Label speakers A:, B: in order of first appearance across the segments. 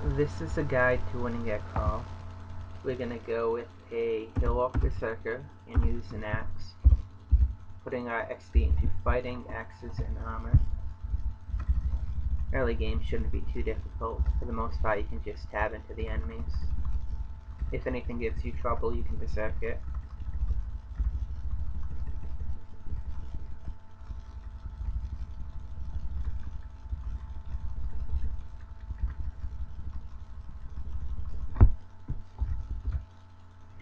A: This is a guide to winning at call. We're gonna go with a Hill Orc Berserker and use an axe, putting our XP into fighting, axes, and armor. Early game shouldn't be too difficult. For the most part, you can just stab into the enemies. If anything gives you trouble, you can berserk it.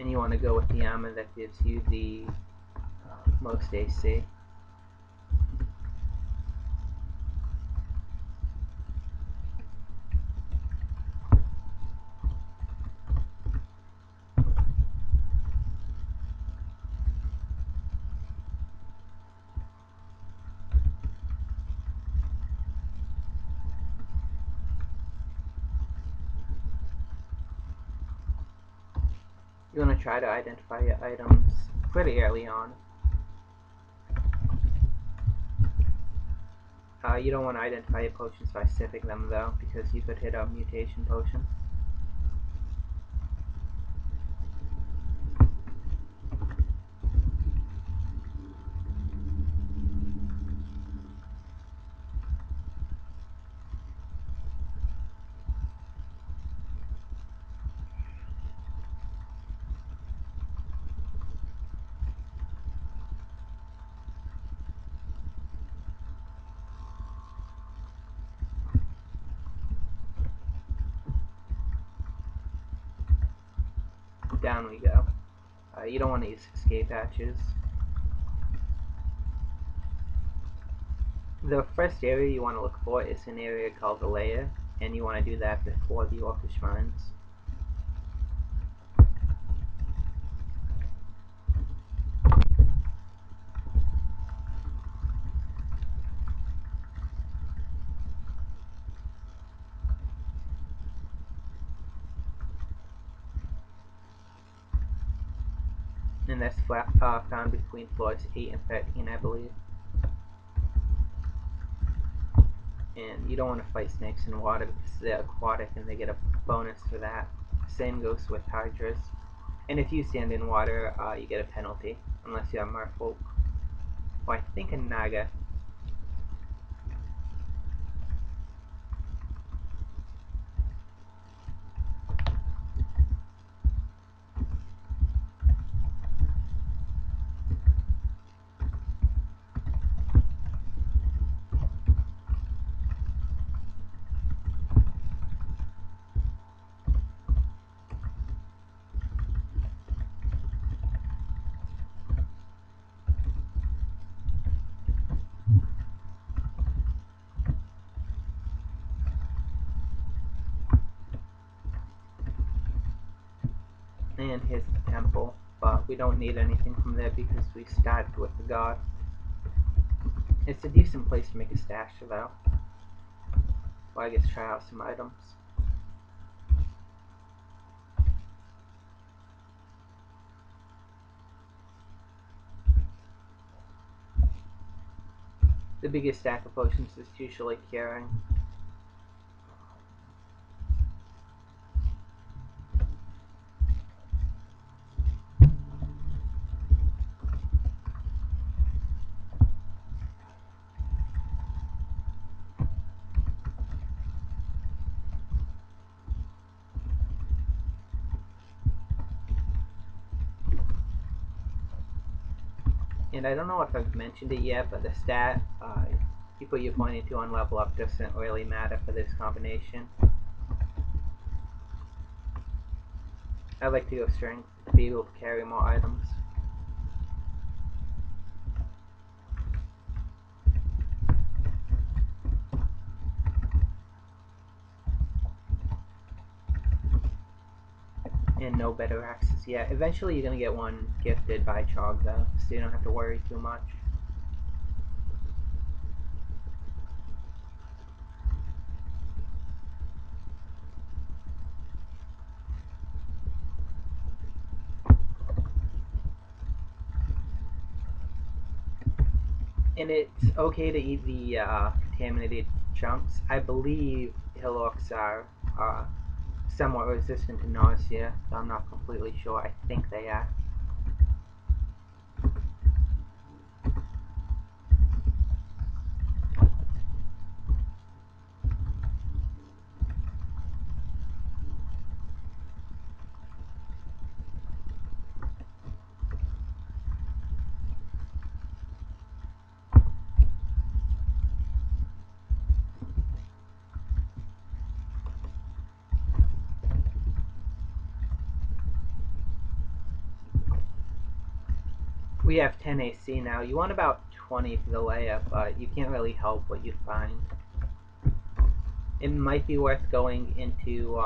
A: And you want to go with the armor that gives you the most AC. You want to try to identify your items pretty early on. You don't want to identify your potions by sipping them though, because you could hit a mutation potion. Down we go. You don't want to use escape hatches. The first area you want to look for is an area called the lair, and you want to do that before the orcish mines. And that's found between floors 8 and 13, I believe. And you don't want to fight snakes in water because they're aquatic and they get a bonus for that. Same goes with hydras. And if you stand in water, you get a penalty, unless you have merfolk. Or I think a naga. And here's the temple, but we don't need anything from there because we started with the god. It's a decent place to make a stash though. Well, I guess try out some items. The biggest stack of potions is usually curing. And I don't know if I've mentioned it yet, but the stat you put your point into on level up doesn't really matter for this combination. I like to go strength to be able to carry more items. And no better axes yet. Eventually you're going to get one gifted by Chog though, so you don't have to worry too much. And it's okay to eat the contaminated chunks. I believe Hill Orcs are somewhat resistant to nausea, though I'm not completely sure. I think they are. We have 10 AC now. You want about 20 for the layup, but you can't really help what you find. It might be worth going into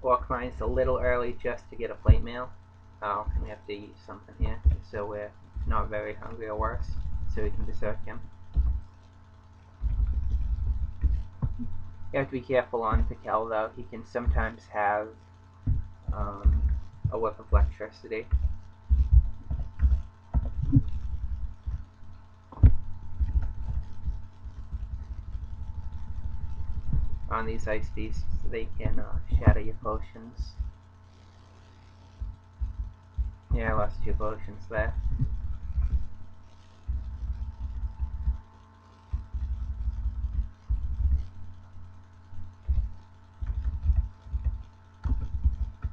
A: Orc Mines a little early just to get a plate mail. Oh, we have to eat something here, so we're not very hungry or worse, so we can berserk him. You have to be careful on Pikel though. He can sometimes have a whip of electricity. On these ice beasts, they can shatter your potions. Yeah, I lost 2 potions there.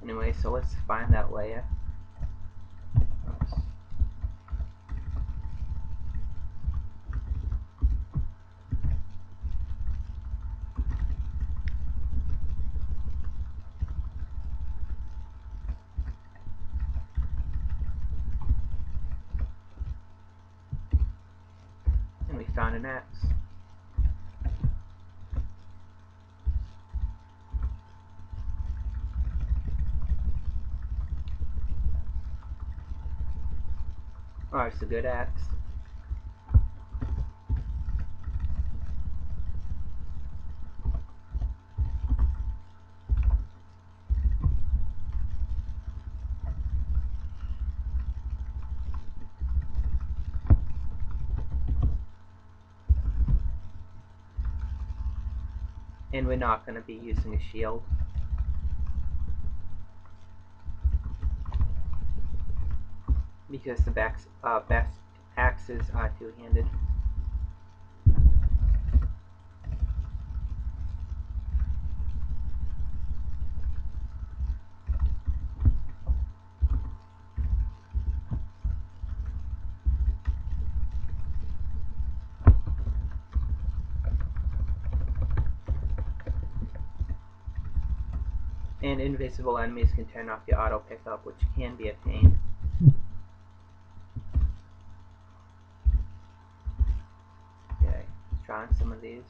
A: Anyway, so let's find that layer. Oops. And we found an axe. Oh, it's a good axe. And we're not going to be using a shield. Because the best axes are two-handed. And invisible enemies can turn off the auto pickup, which can be a pain. Okay, trying some of these.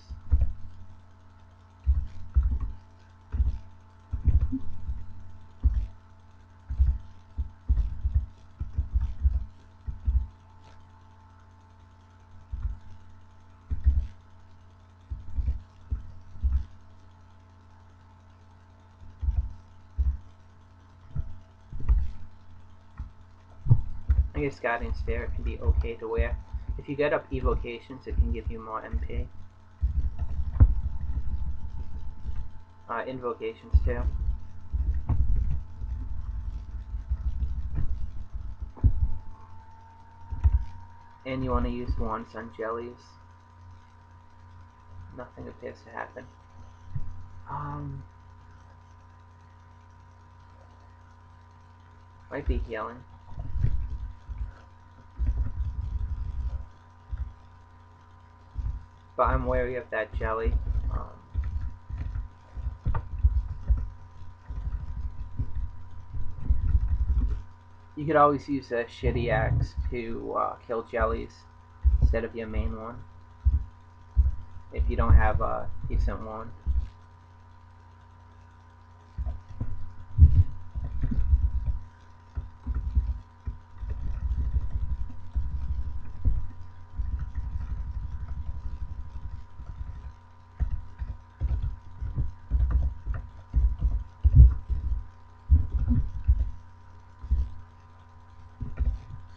A: I guess Guardian Spirit can be okay to wear. If you get up evocations, it can give you more MP. Invocations too. And you want to use wands on jellies. Nothing appears to happen. Might be healing. But I'm wary of that jelly. You could always use a shitty axe to kill jellies instead of your main one, if you don't have a decent one.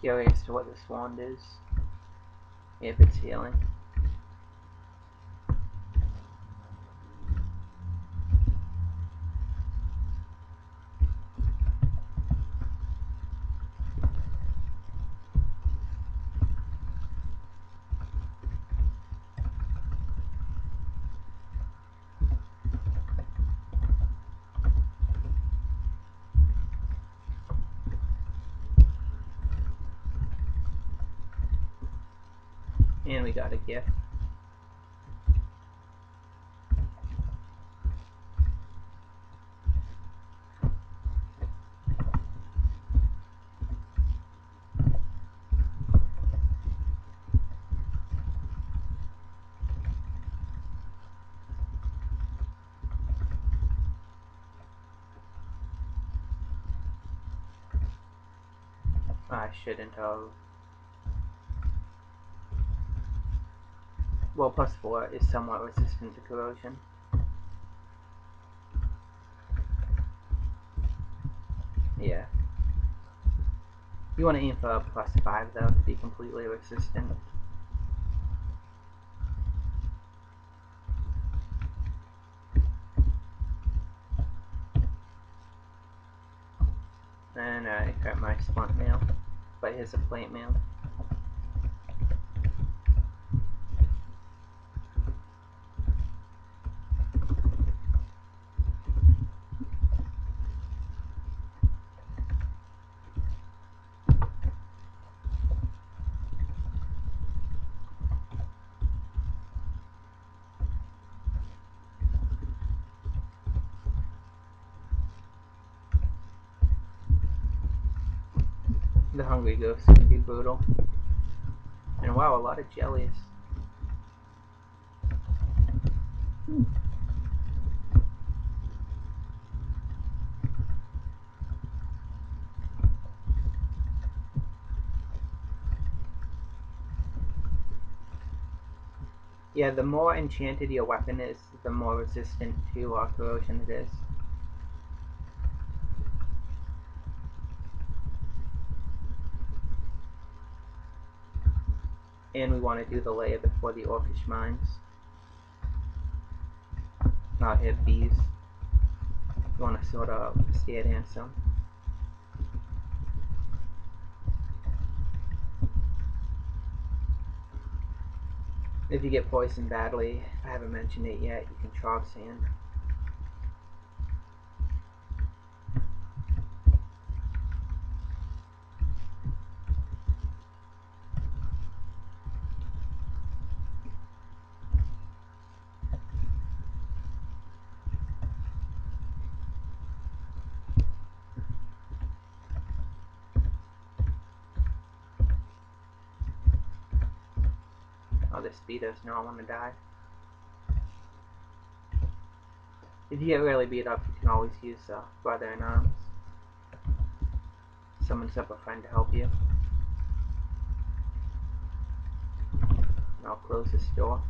A: Curious to what this wand is, if it's healing. we got a gift. I shouldn't have. Well, +4 is somewhat resistant to corrosion. Yeah. You want to aim for a +5 though to be completely resistant. And I got my splint mail, but here's a plate mail. The Hungry Ghost can be brutal. And wow, a lot of jellies. Yeah, the more enchanted your weapon is, the more resistant to corrosion it is. And we want to do the layer before the orcish mines. Not hit bees. You want to sort of stay at handsome. If you get poisoned badly, if I haven't mentioned it yet, you can chalk sand. Oh, this bee does not want to die. If you get really beat up, you can always use brother in arms. Summons up a friend to help you. And I'll close this door.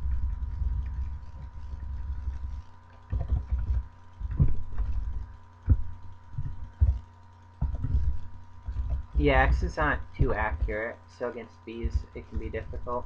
A: Yeah, axes aren't too accurate, so against bees it can be difficult.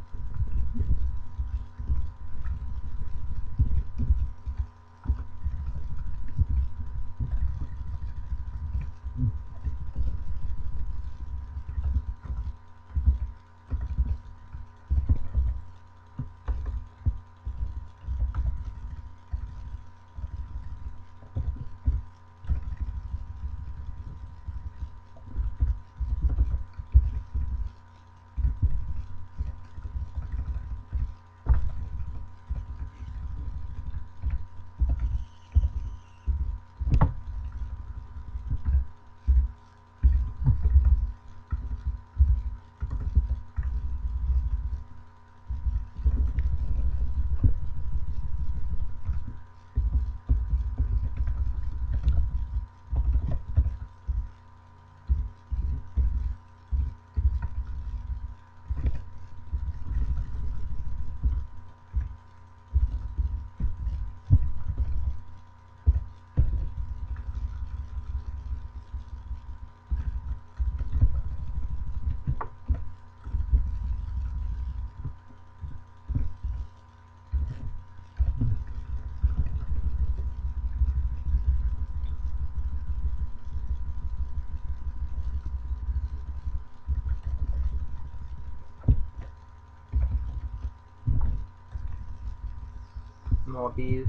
A: More bees.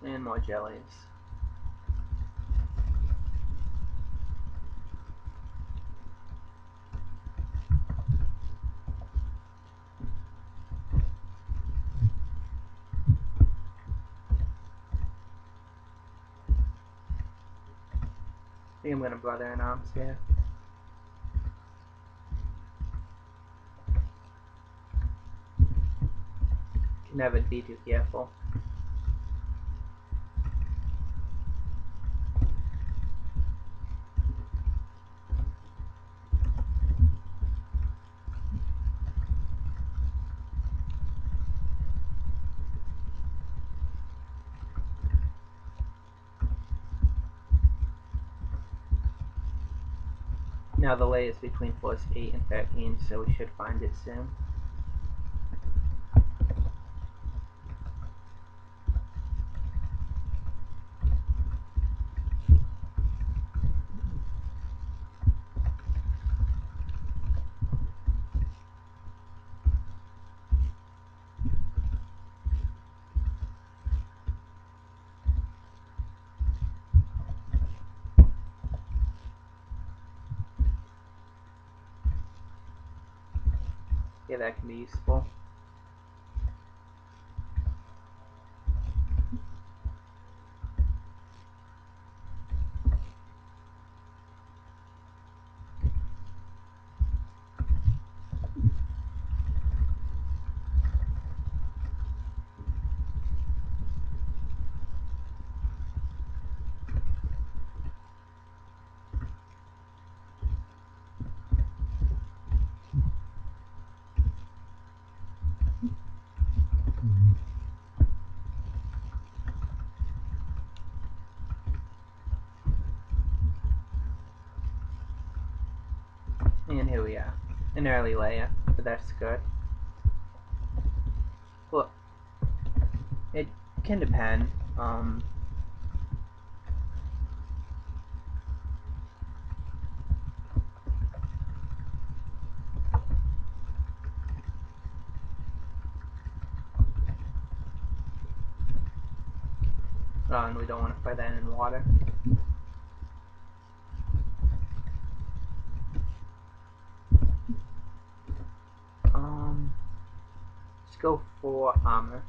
A: And more jellies. think I'm gonna brother in arms here. Can never be too careful. Now the layer is between floors 8 and 13, so we should find it soon. Yeah, that can be useful. And here we are. An early layer, but that's good. Well, it can depend. And we don't want to fight that in water. Let's go for armor.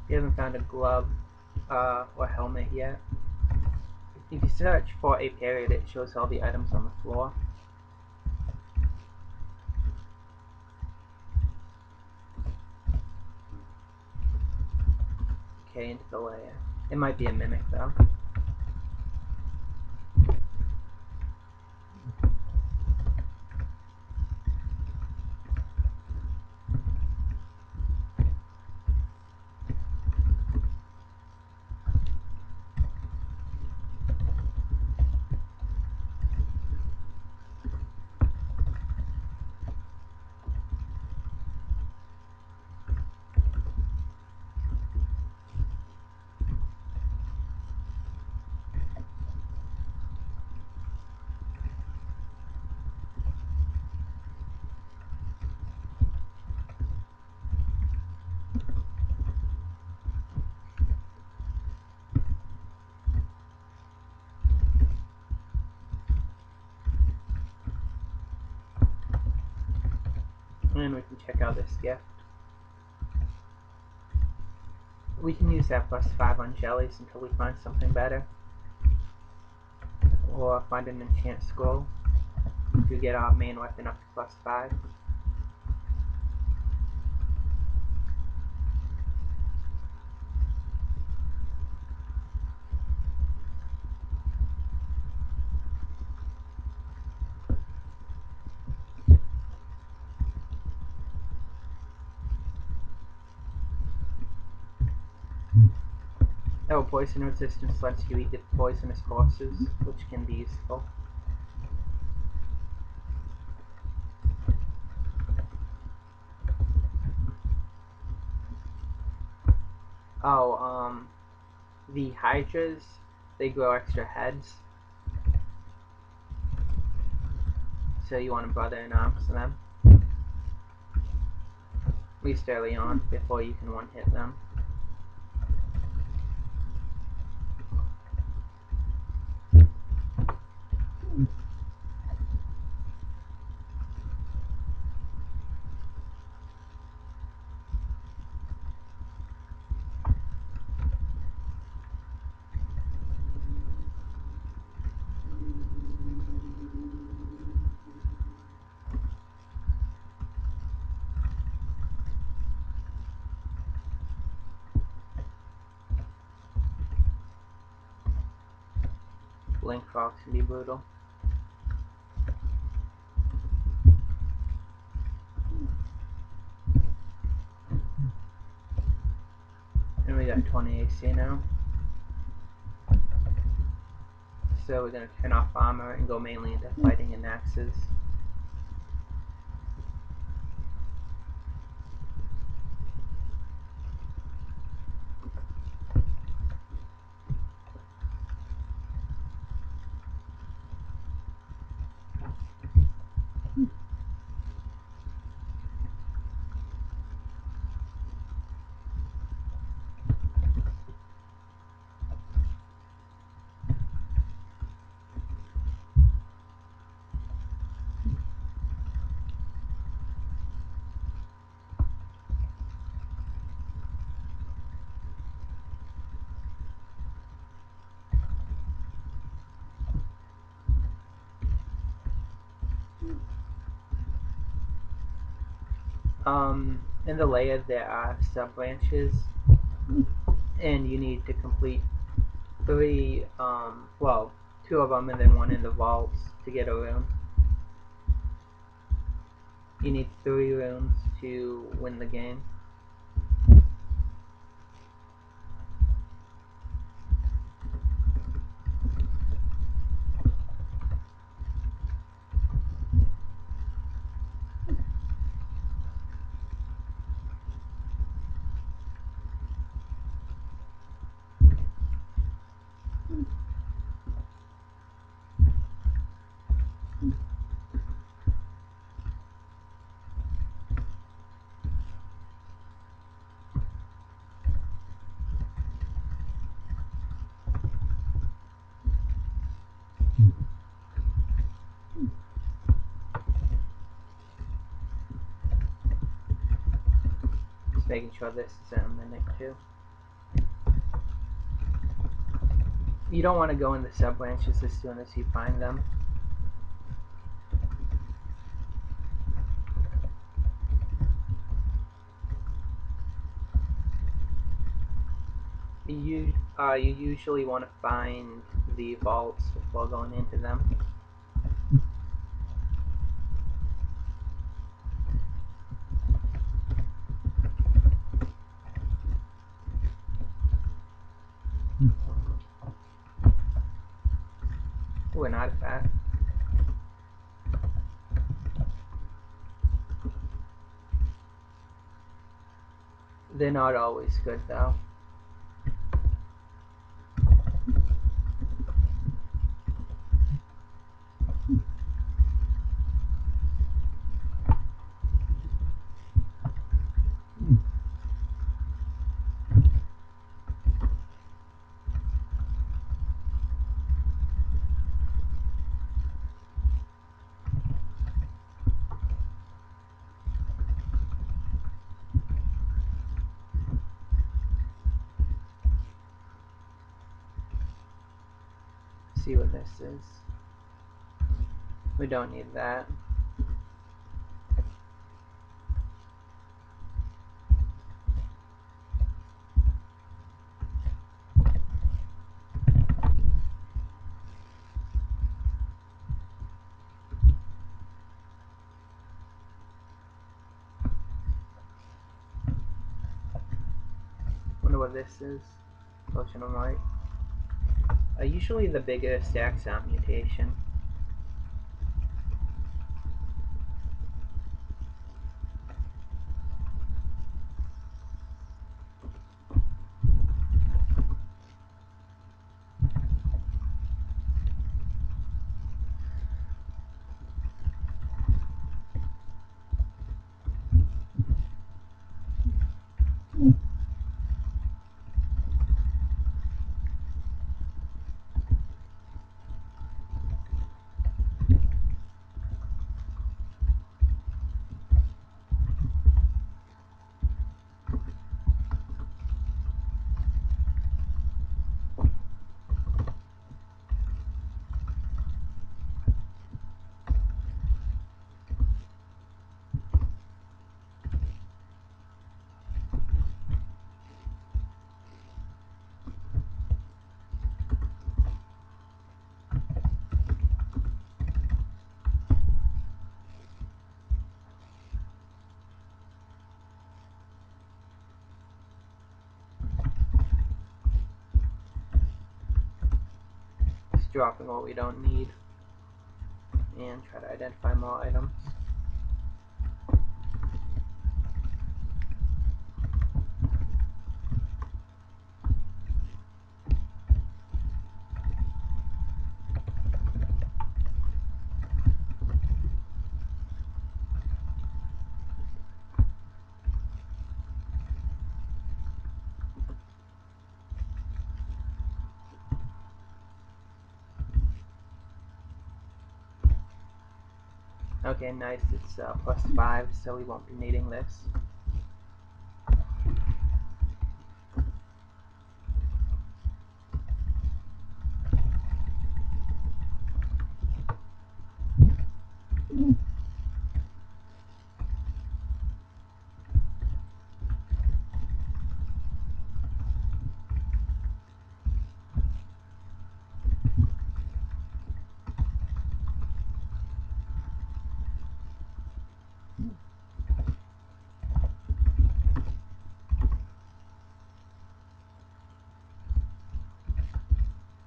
A: We haven't found a glove or helmet yet. If you search for a period, it shows all the items on the floor. Okay, into the layer. It might be a mimic though. And we can check out this gift. We can use that +5 on jellies until we find something better. Or find an enchant scroll to get our main weapon up to +5. Oh, poison resistance lets you eat the poisonous corpses, which can be useful. Oh, the hydras, they grow extra heads. So you want to brother in arms to them. At least early on, before you can one-hit them. Blink frogs can be brutal. And we got 20 AC now. So we're going to turn off armor and go mainly into fighting and axes. In the layer there are sub branches, and you need to complete 3, well, 2 of them and then 1 in the vaults to get a rune. You need 3 runes to win the game. Just making sure this is in a minute too. You don't want to go in the sub branches as soon as you find them. You usually want to find the vaults before going into them. Ooh, an artifact. They're not always good though. See what this is. We don't need that. Wonder what this is. Potion of Light. Usually the bigger stacks out mutation. dropping what we don't need, and try to identify more items. Okay, nice, it's +5, so we won't be needing this.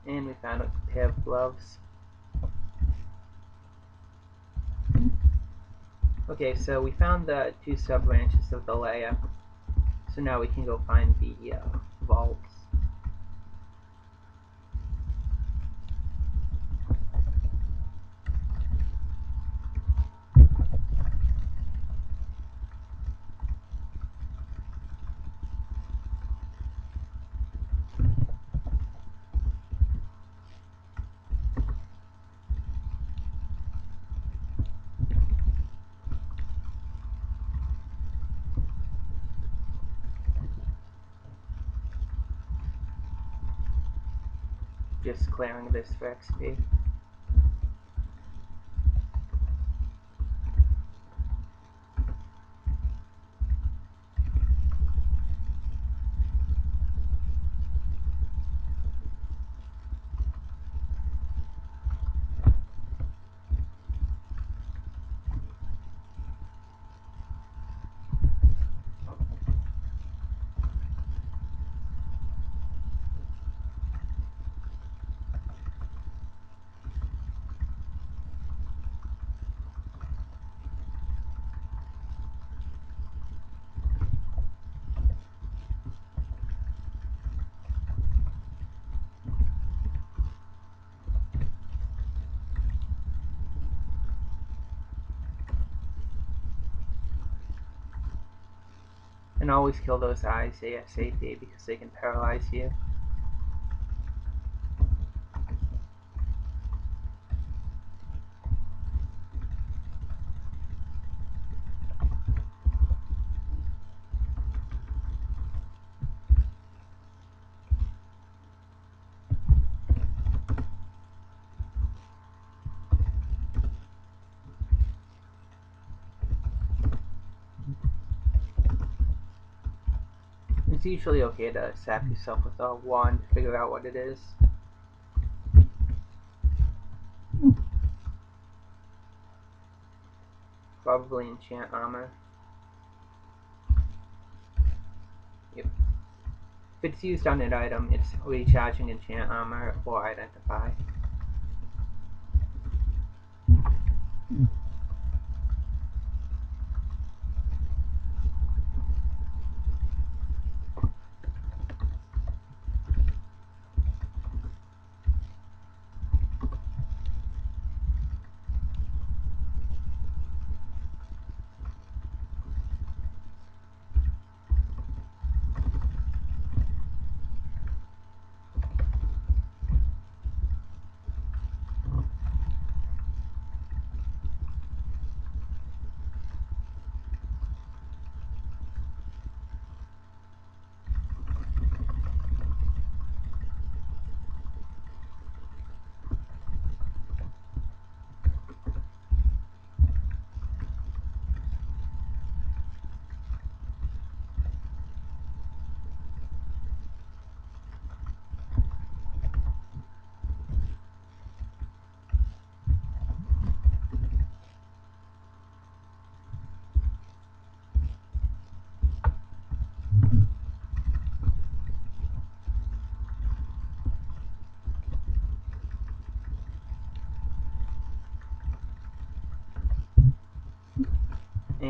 A: And we found a pair of gloves. Okay, so we found the 2 sub-branches of the layer. So now we can go find the vaults. Just clearing this for XP. And always kill those eyes ASAP because they can paralyze you. It's usually okay to sap yourself with a wand to figure out what it is. Probably enchant armor. Yep. If it's used on an item, it's recharging enchant armor or identify.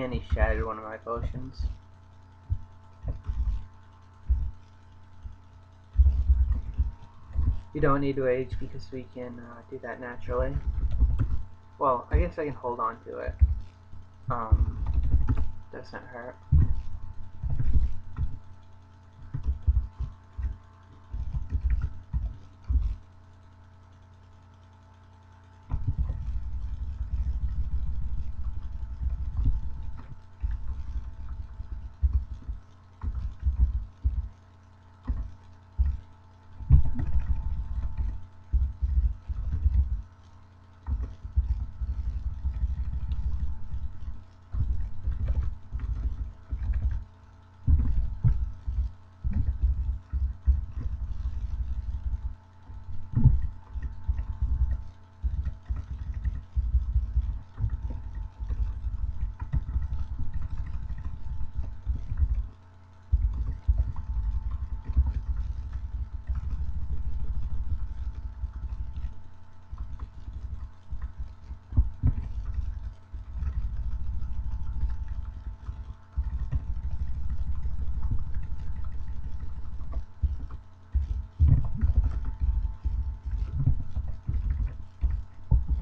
A: And he shattered one of my potions. You don't need rage because we can do that naturally. Well, I guess I can hold on to it. Doesn't hurt.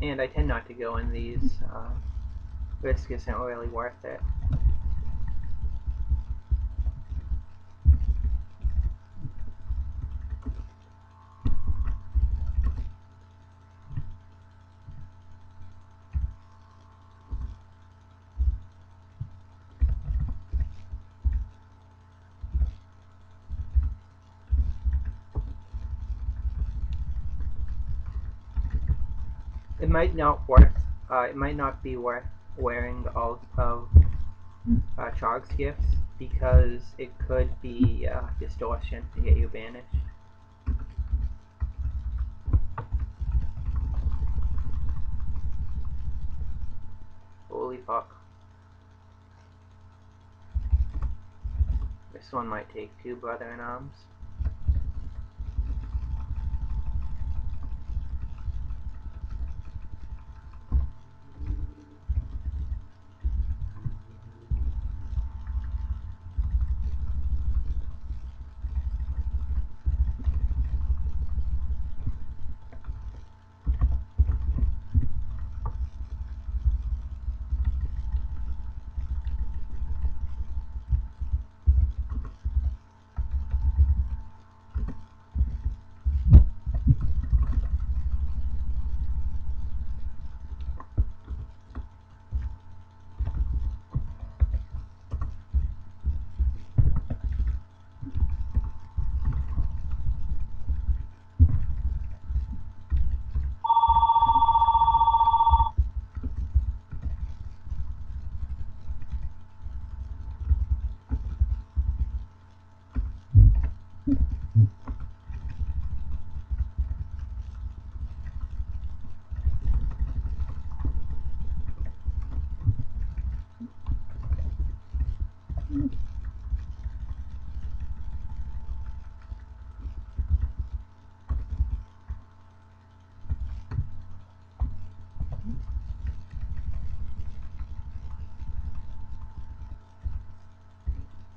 A: And I tend not to go in these. Risk isn't really worth it. It might not be worth wearing all of Chog's gifts because it could be distortion to get you banished. Holy fuck. This one might take 2 brother-in-arms.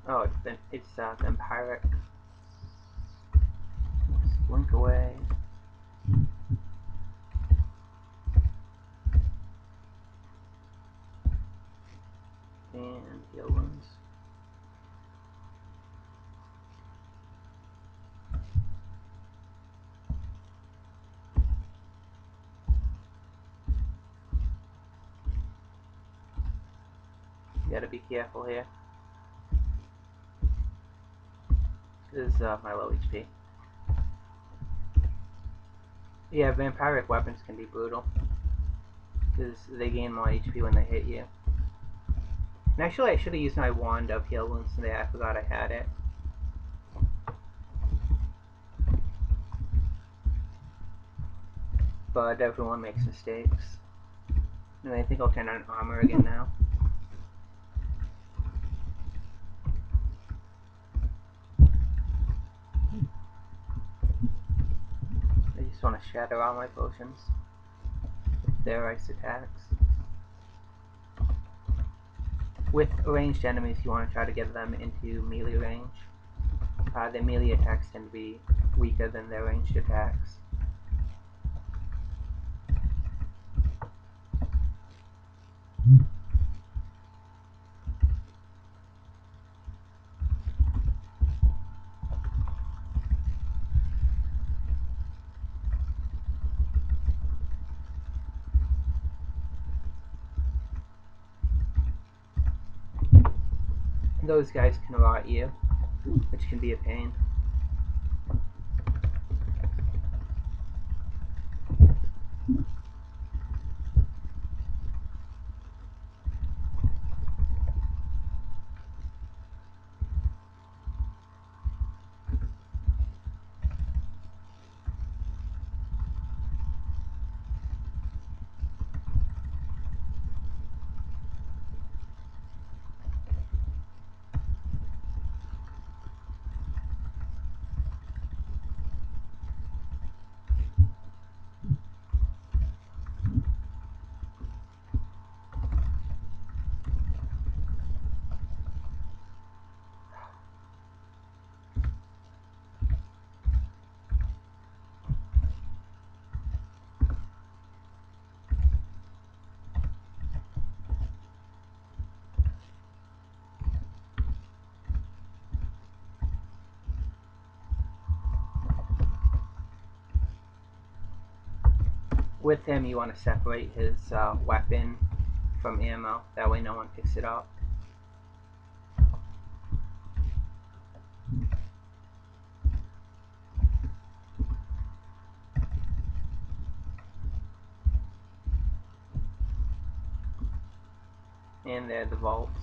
A: Oh, it's Vampiric. Just blink away. And heal wounds. You gotta be careful here. This is my low HP. Yeah, vampiric weapons can be brutal. Because they gain more HP when they hit you. And actually, I should have used my wand of heal wounds today. I forgot I had it. But everyone makes mistakes. And I think I'll turn on armor again now. I just want to shatter all my potions with their ice attacks. With ranged enemies, you want to try to get them into melee range. Their melee attacks tend to be weaker than their ranged attacks. Those guys can rot you, which can be a pain. With him, you want to separate his weapon from ammo. That way no one picks it up. And there are the vaults.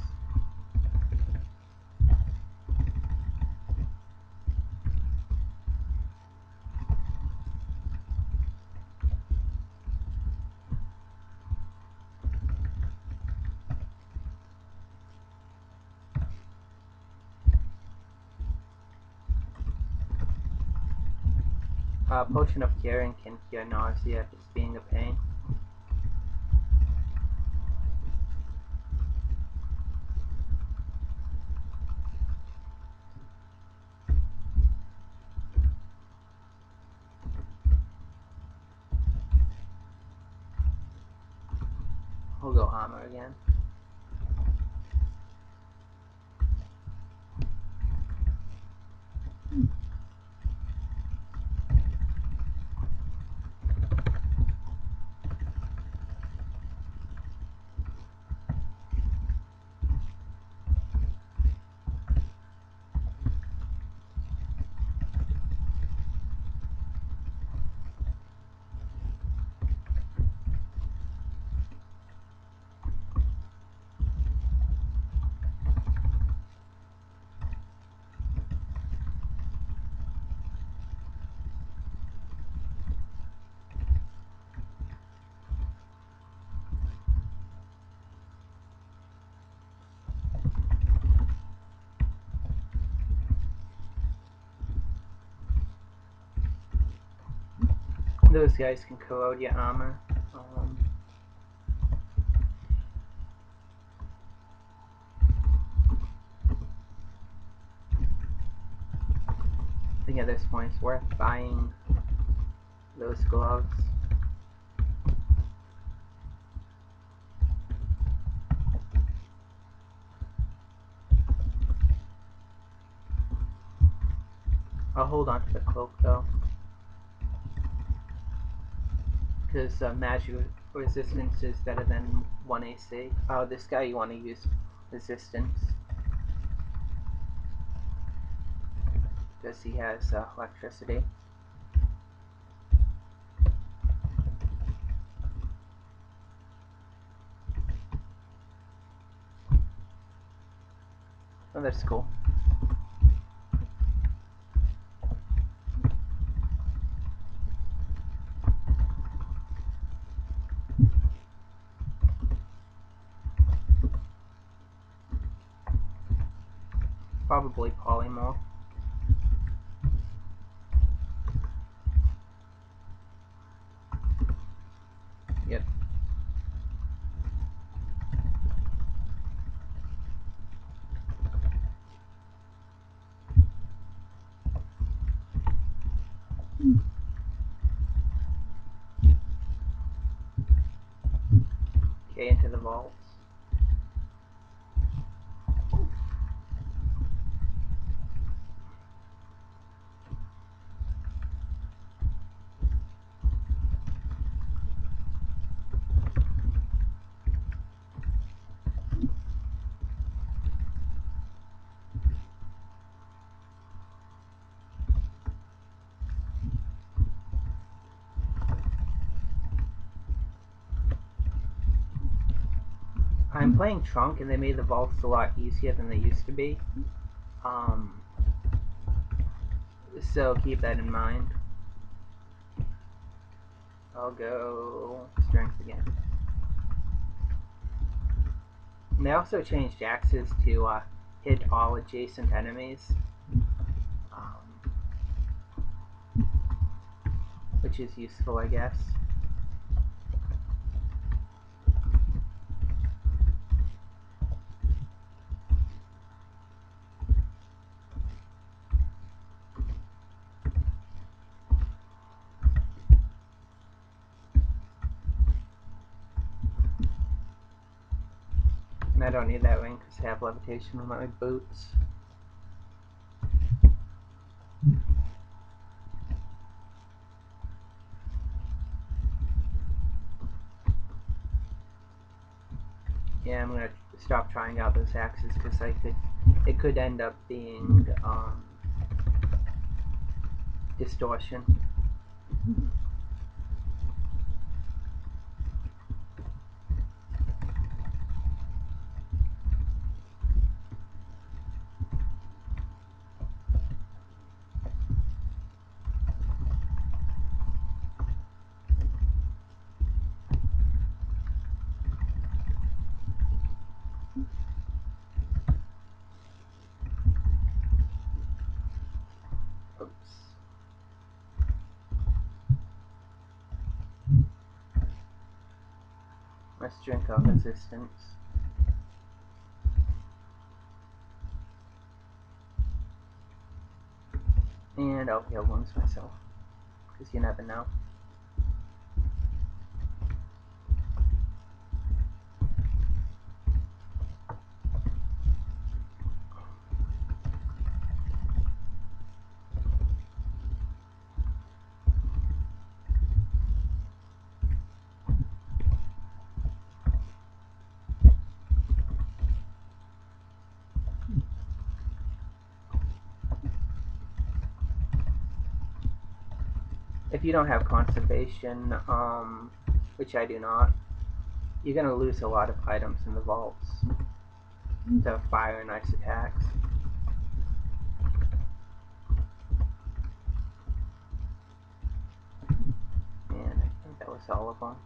A: Potion of Curing can cure nausea if it's being a pain. We'll go armor again. Those guys can corrode your armor. I think at this point it's worth buying those gloves. I'll hold on to the cloak though, because magic resistance is better than 1 AC. Oh, this guy you want to use resistance, because he has electricity. Oh, that's cool. Probably polymorph. Yep. Okay, into the vaults. I'm playing Trunk, and they made the vaults a lot easier than they used to be. So keep that in mind. I'll go Strength again. And they also changed axes to hit all adjacent enemies, which is useful, I guess. And I don't need that ring because I have levitation on my boots. Yeah, I'm gonna stop trying out those axes because it could end up being distortion. Oops. Let's drink our resistance. And I'll heal wounds myself, because you never know. If you don't have conservation, which I do not, you're gonna lose a lot of items in the vaults to fire and ice attacks. And I think that was all of them.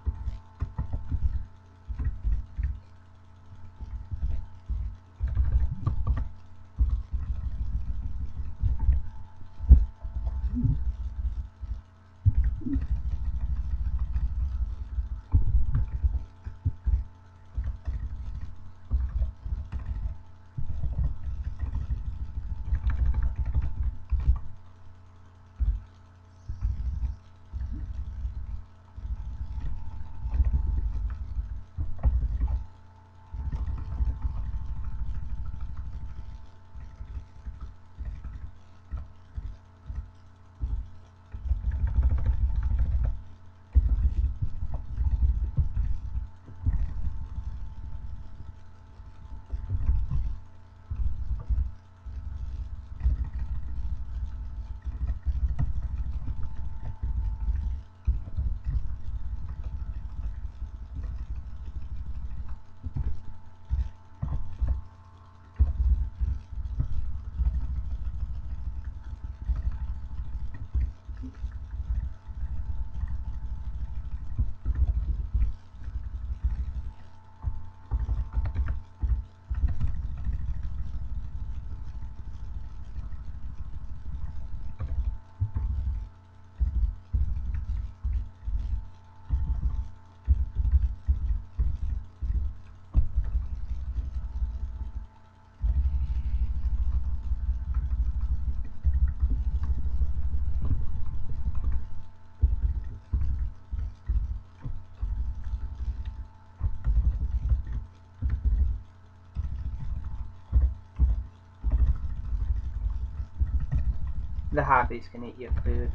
A: The harpies can eat your food.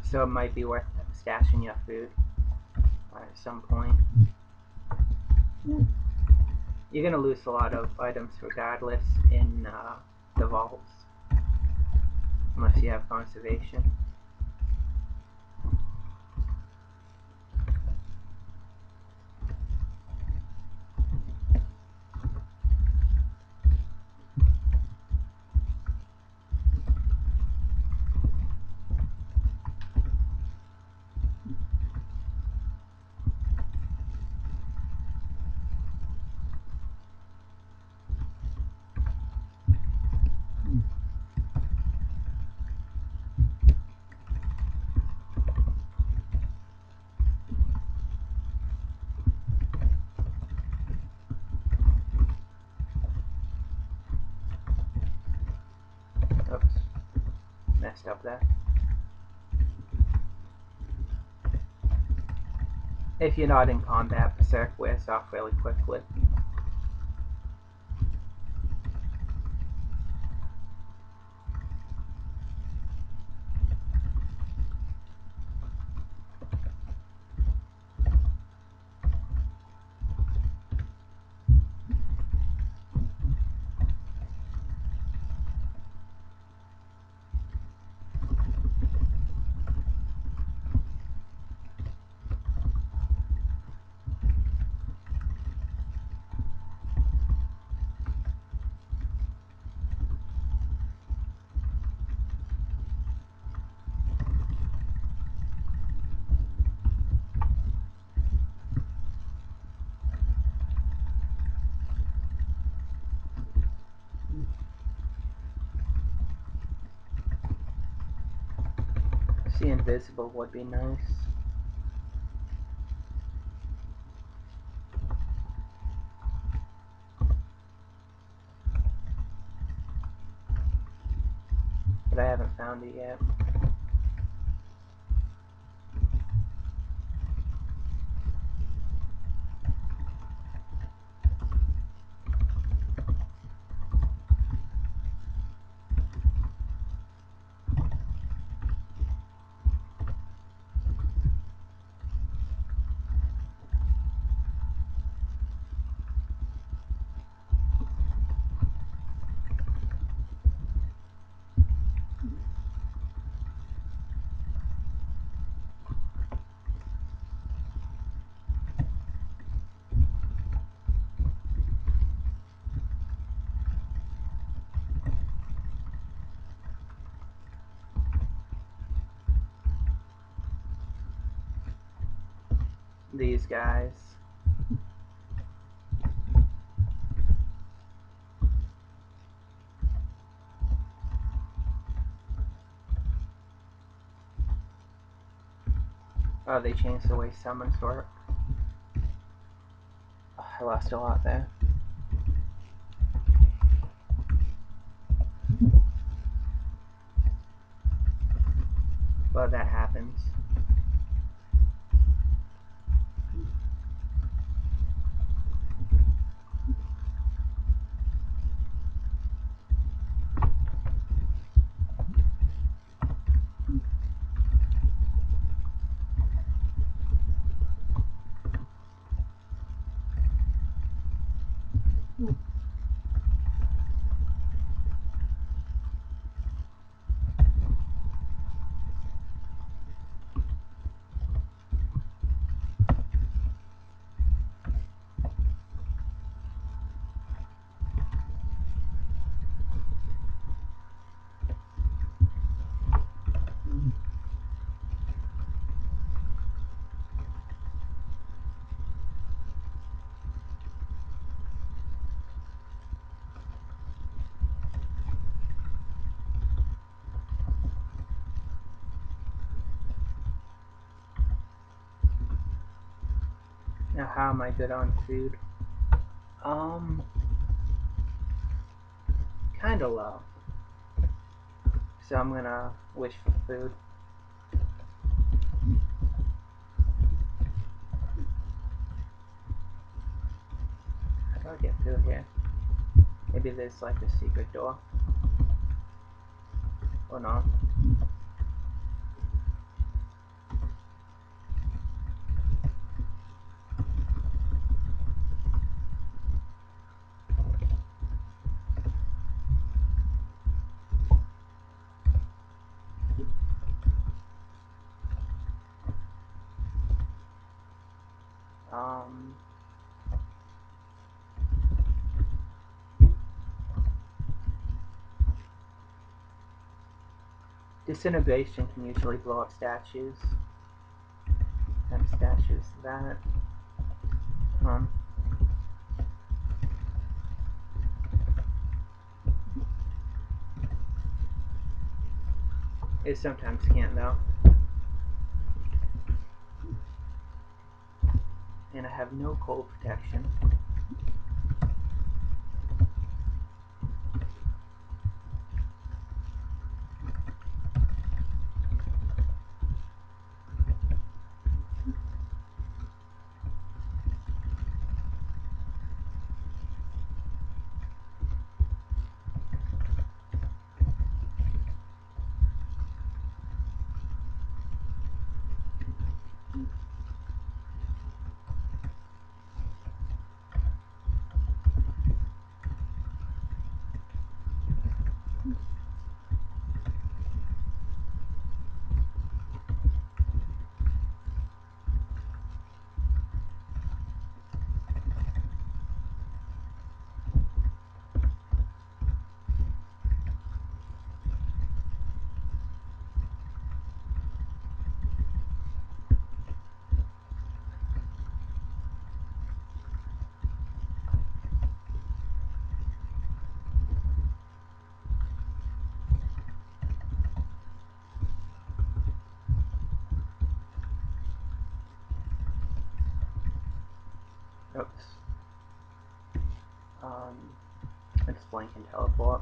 A: So it might be worth stashing your food at some point. You're gonna lose a lot of items regardless in the vaults, unless you have conservation. Oops, messed up there. If you're not in combat, Berserk wears off really quickly. See, invisible would be nice. But I haven't found it yet. These guys. Oh, they changed the way summons work. Oh, I lost a lot there. But that happens. Now how am I good on food? Kinda low. So I'm gonna wish for food. How do I get through here? Maybe there's like a secret door. Or not. Disintegration can usually blow up statues. Them statues, that. It sometimes can't though. And I have no cold protection. Oops. Let's blink and teleport.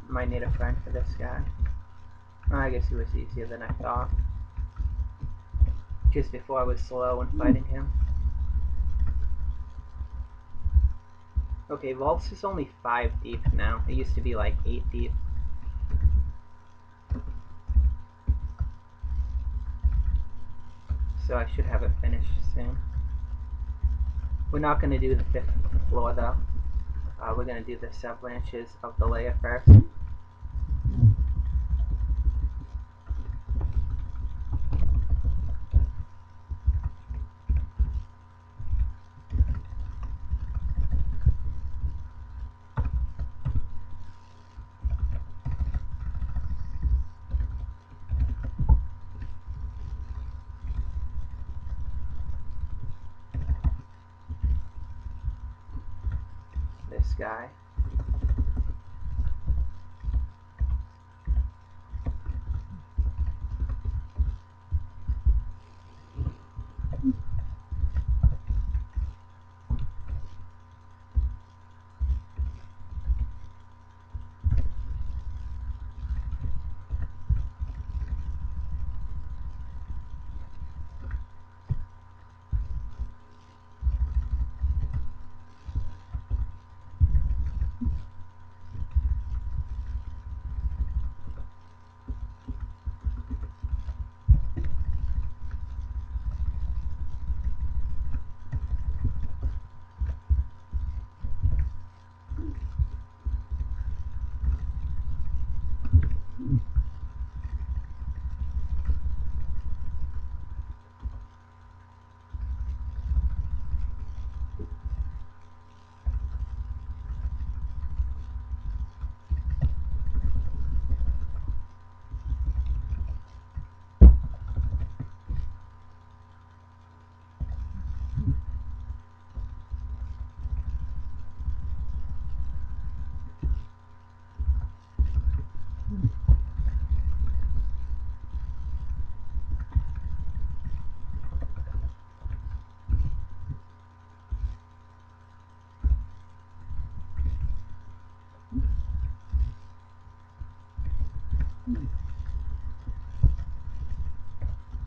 A: Might need a friend for this guy. Oh, I guess he was easier than I thought. Just before I was slow when fighting him. Okay, Vaults is only 5 deep now. It used to be like 8 deep. So I should have it finished soon. We're not going to do the 5th floor though. We're going to do the sub-branches of the layer first. This guy.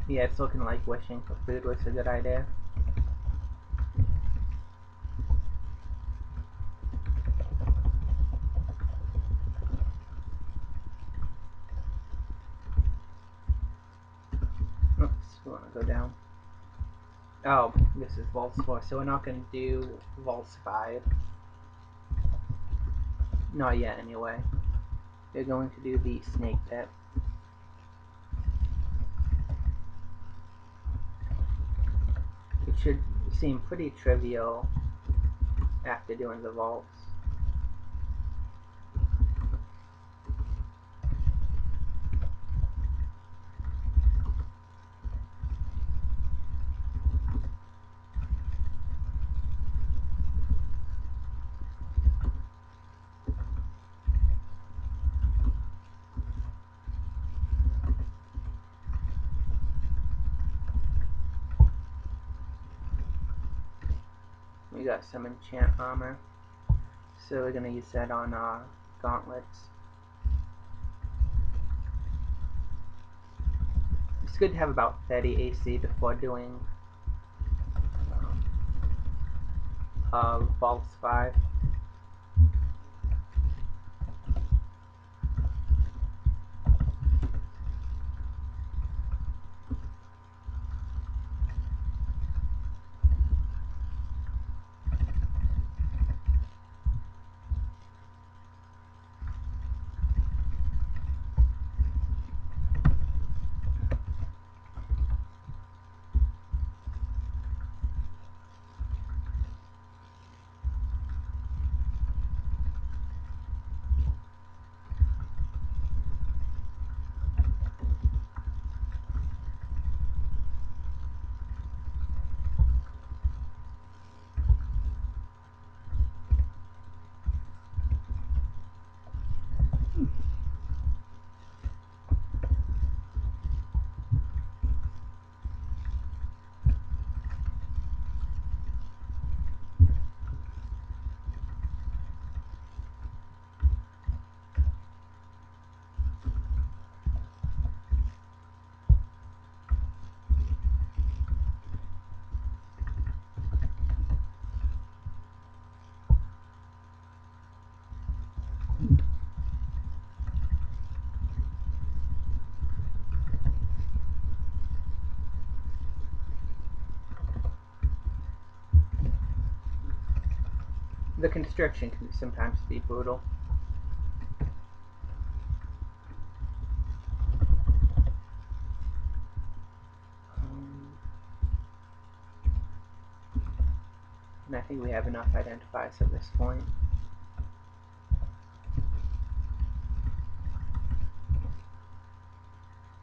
A: Yeah, it's looking like wishing for food was a good idea. Oops, we want to go down. Oh, this is Vaults 4, so we're not going to do Vaults 5. Not yet, anyway. We're going to do the Snake Pit. It should seem pretty trivial after doing the vaults. We got some enchant armor, so we're going to use that on gauntlets. It's good to have about 30 AC before doing Vaults 5. The construction can sometimes be brutal. And I think we have enough identifiers at this point.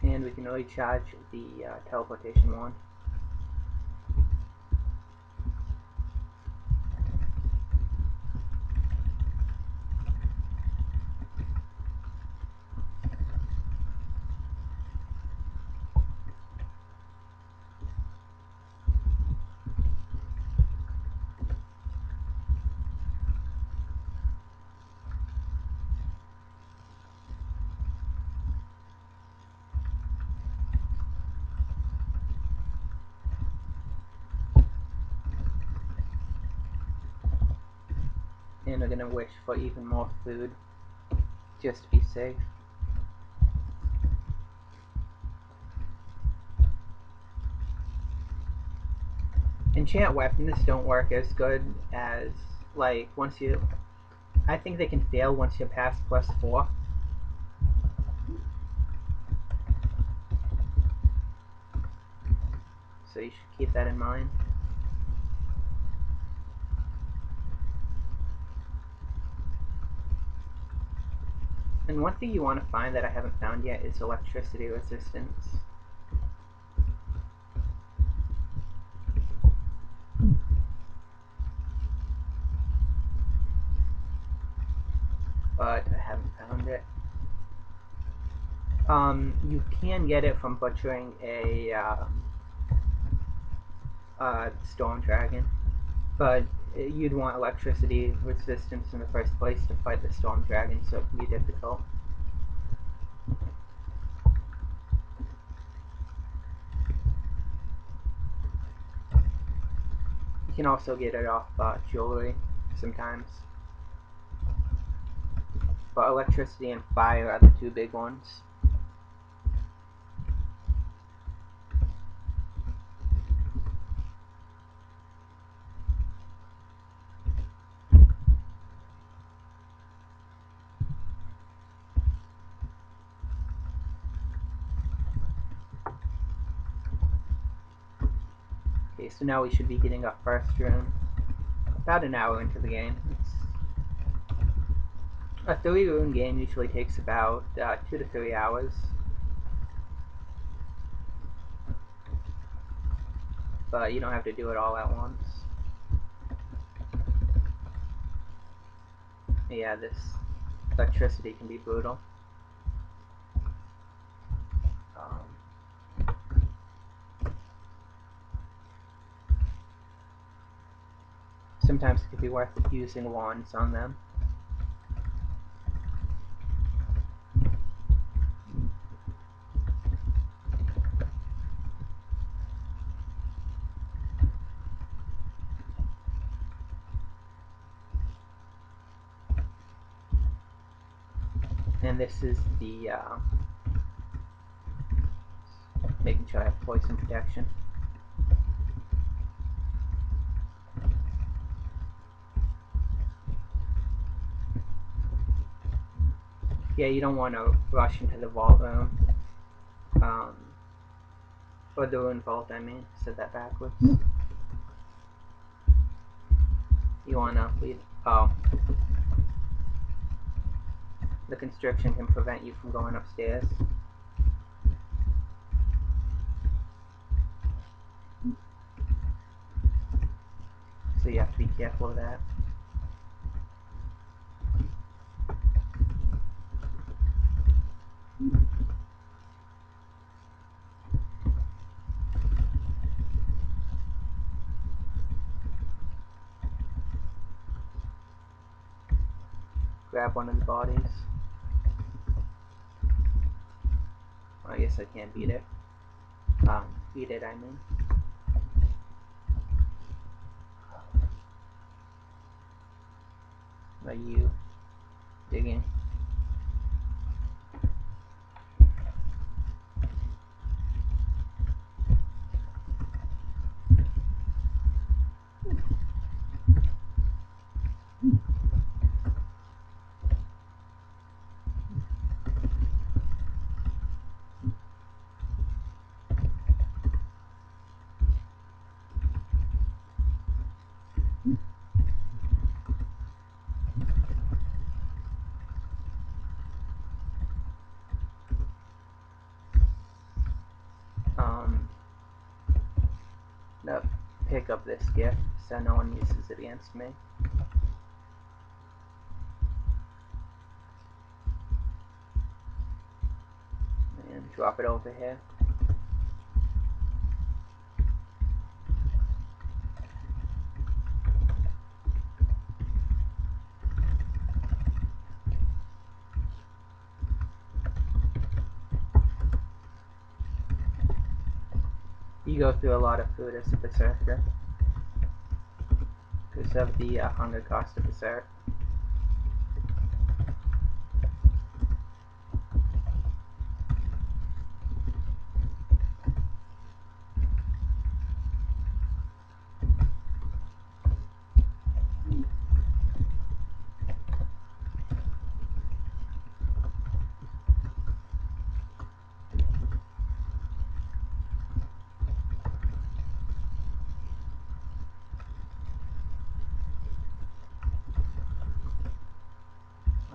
A: And we can recharge the teleportation wand. And we're gonna wish for even more food, just to be safe. Enchant weapons don't work as good as, like, once you... I think they can fail once you're past +4. So you should keep that in mind. And one thing you want to find that I haven't found yet is electricity resistance. But I haven't found it. You can get it from butchering a storm dragon, but you'd want electricity resistance in the first place to fight the storm dragon, so it can be difficult. You can also get it off jewelry sometimes. But electricity and fire are the two big ones. Okay, so now we should be getting our first rune. About an hour into the game. A 3 rune game usually takes about 2 to 3 hours. But you don't have to do it all at once. Yeah, this electricity can be brutal. Sometimes it could be worth using wands on them. And this is the making sure I have poison protection. Yeah, you don't want to rush into the vault room. Or the rune vault, I mean. I said that backwards. You want to leave. Oh. The constriction can prevent you from going upstairs. So you have to be careful of that. Grab one of the bodies. I guess I can't beat it. Beat it, I mean. Are you digging? No, pick up this gift so no one uses it against me. And drop it over here. You go through a lot of food as a berserker because of the hunger cost of berserk.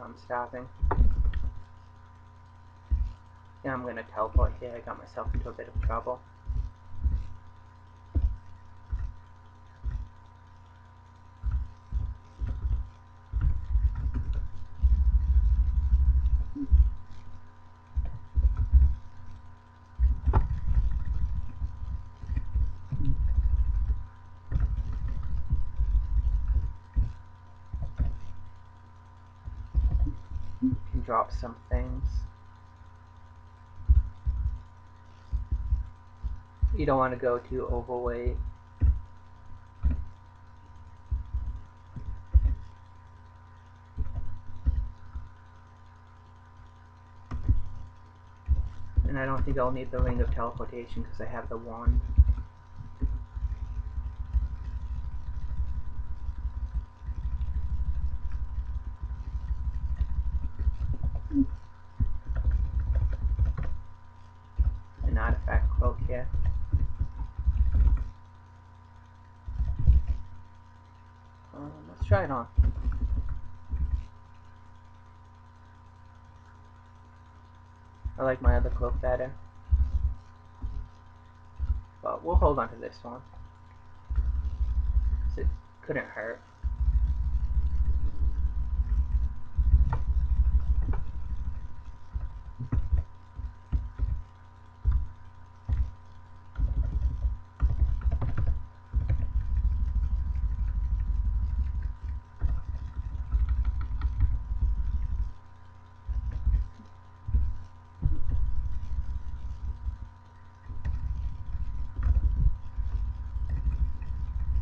A: I'm stopping. Yeah, I'm gonna teleport here. I got myself into a bit of trouble. Can drop some things. You don't want to go too overweight. And I don't think I'll need the ring of teleportation because I have the wand. An artifact cloak here. Let's try it on. I like my other cloak better. But we'll hold on to this one. It couldn't hurt.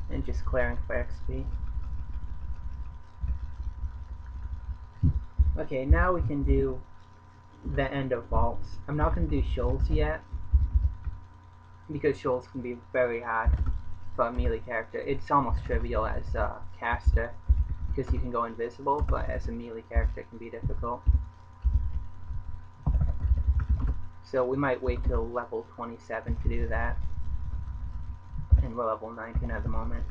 A: And just clearing for XP. Okay, now we can do the end of vaults. I'm not going to do shoals yet, because shoals can be very hard for a melee character. It's almost trivial as a caster, because you can go invisible, but as a melee character it can be difficult. So we might wait till level 27 to do that, and we're level 19 at the moment.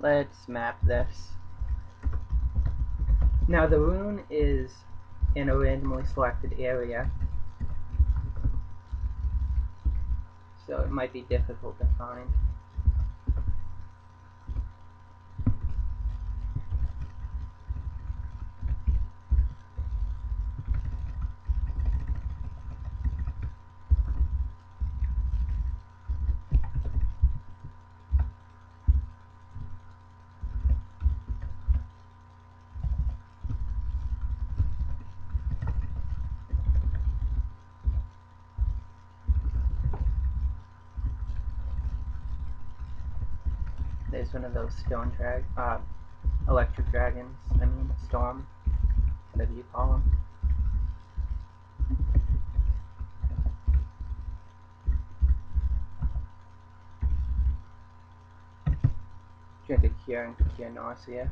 A: Let's map this. Now the rune is in a randomly selected area, so it might be difficult to find. There's one of those electric dragons, storm, whatever you call them. Drink a cure and cure nausea.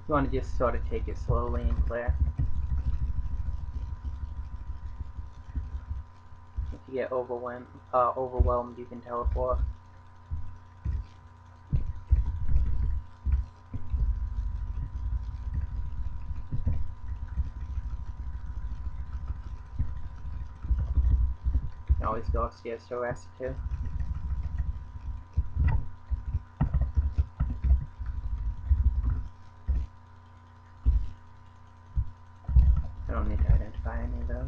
A: You want to just sort of take it slowly and clear. If you get overwhelmed, you can teleport. You can always go upstairs to rest too. I don't need to identify any of those.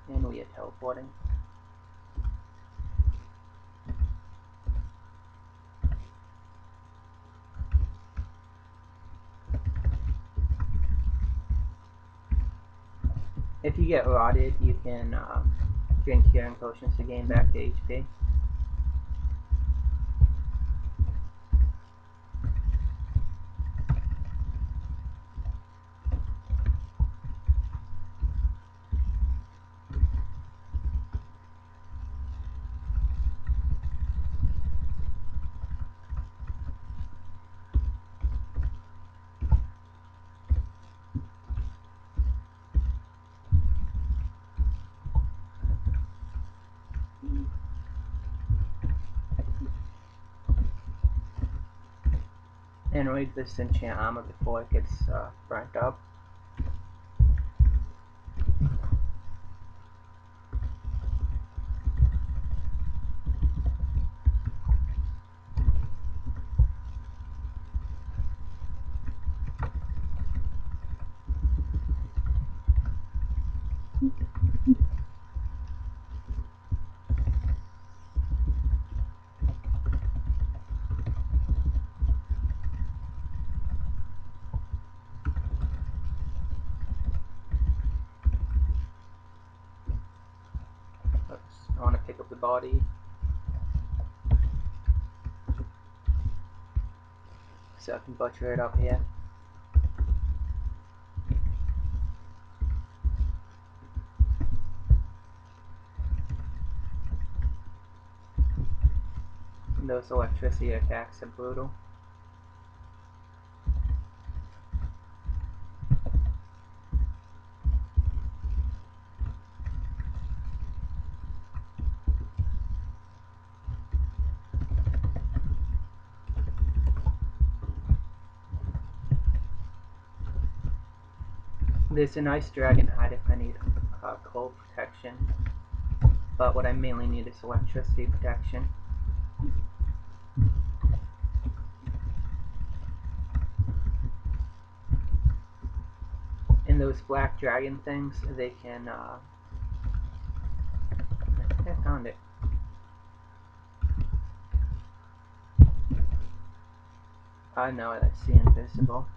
A: And we are teleporting. If you get rotted, you can drink healing potions to gain back the HP. And read this enchant armor before it gets burnt up. Oops, I want to pick up the body. So I can butcher it up here. And those electricity attacks are brutal. There's a nice dragon hide if I need cold protection, but what I mainly need is electricity protection. And those black dragon things, they can, I think I found it. No, that's the invisible.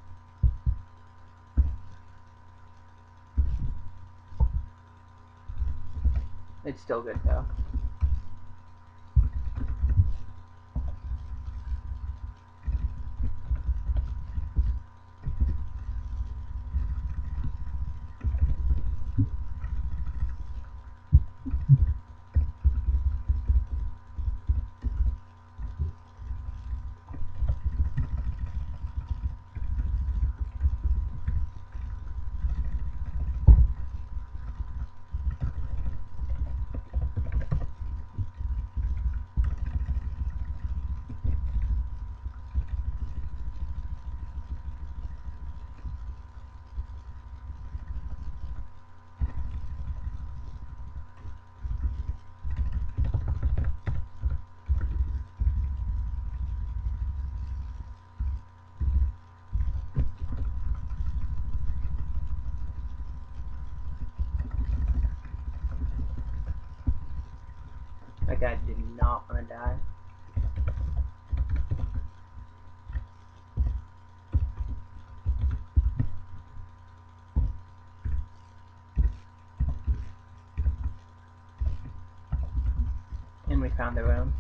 A: It's still good though. That guy did not want to die. And we found the room.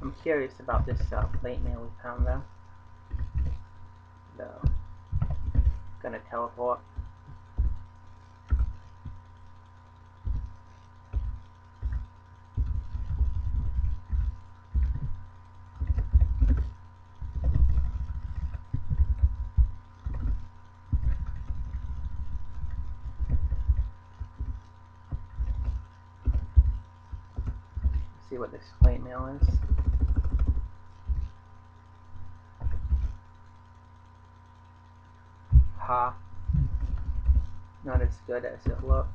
A: I'm curious about this plate mail we found though. So, gonna teleport. See what this plate mail is. Ha. Not as good as it looked.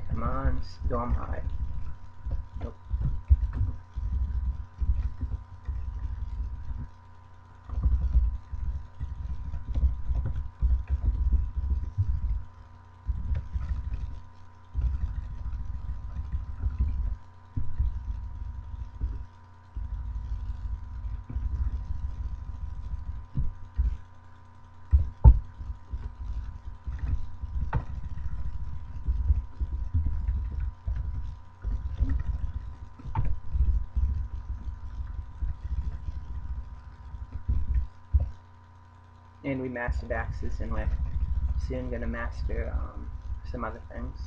A: Come on, Storm High. Nope. And we mastered axes, and we're soon gonna master some other things.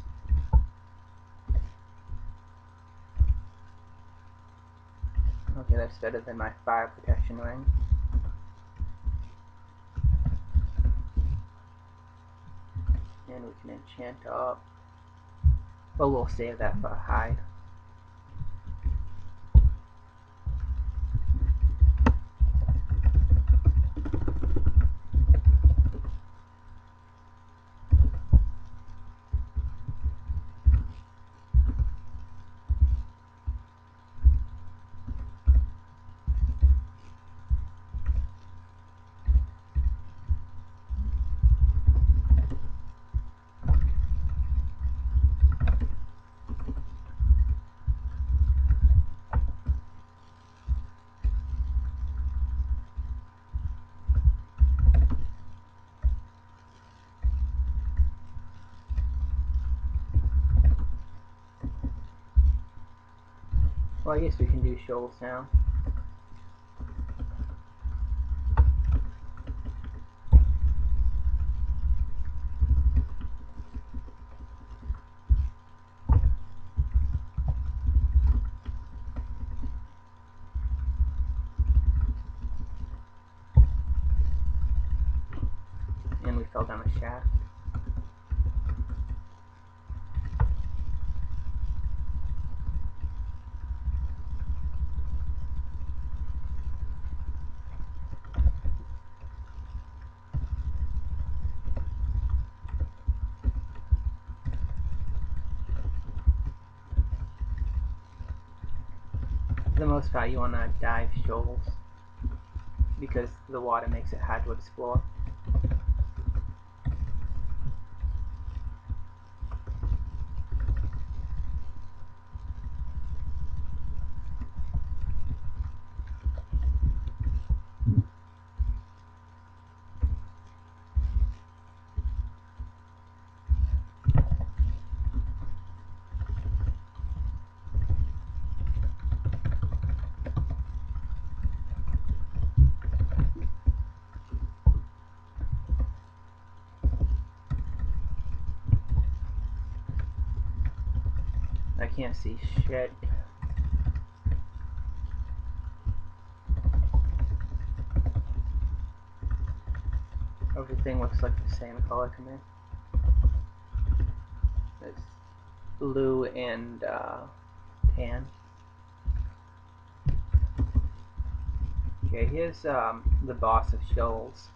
A: Okay, that's better than my fire protection ring. And we can enchant up. But we'll save that for a hide. Well, I guess we can do shoals now. And we fell down a shaft. For the most part, you want to dive shoals because the water makes it hard to explore. I can't see shit. Everything looks like the same color to me. It's blue and tan. Okay, here's the boss of shoals.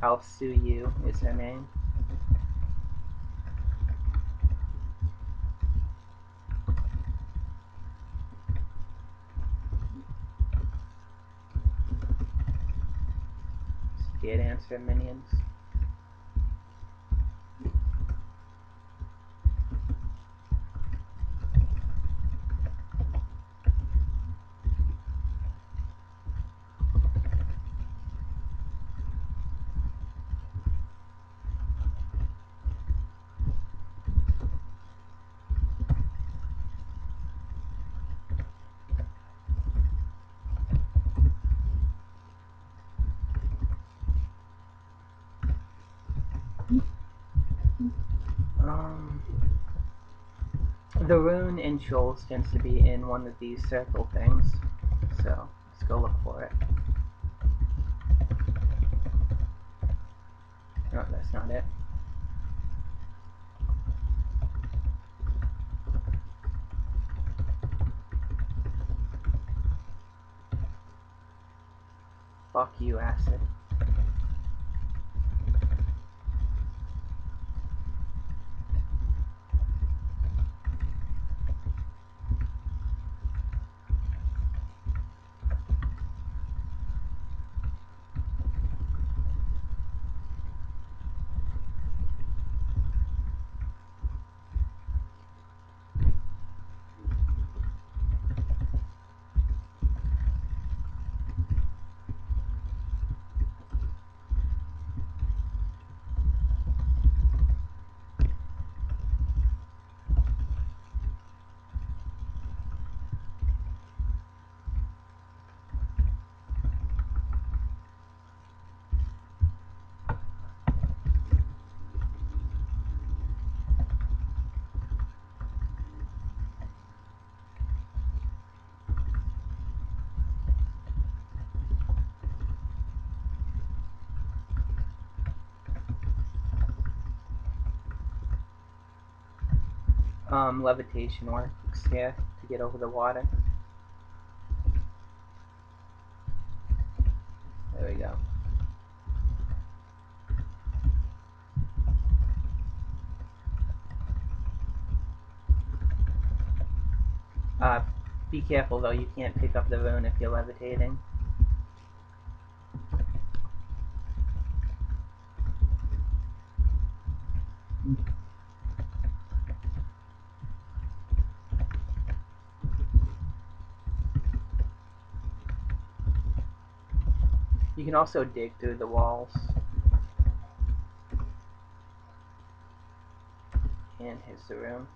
A: I'll sue you is her name. deer dancer minions. The rune in Shoals tends to be in one of these circle things, so let's go look for it. No, that's not it. Fuck you, acid. Levitation works here to get over the water. There we go. Be careful though, you can't pick up the rune if you're levitating. You can also dig through the walls. And here's the rune.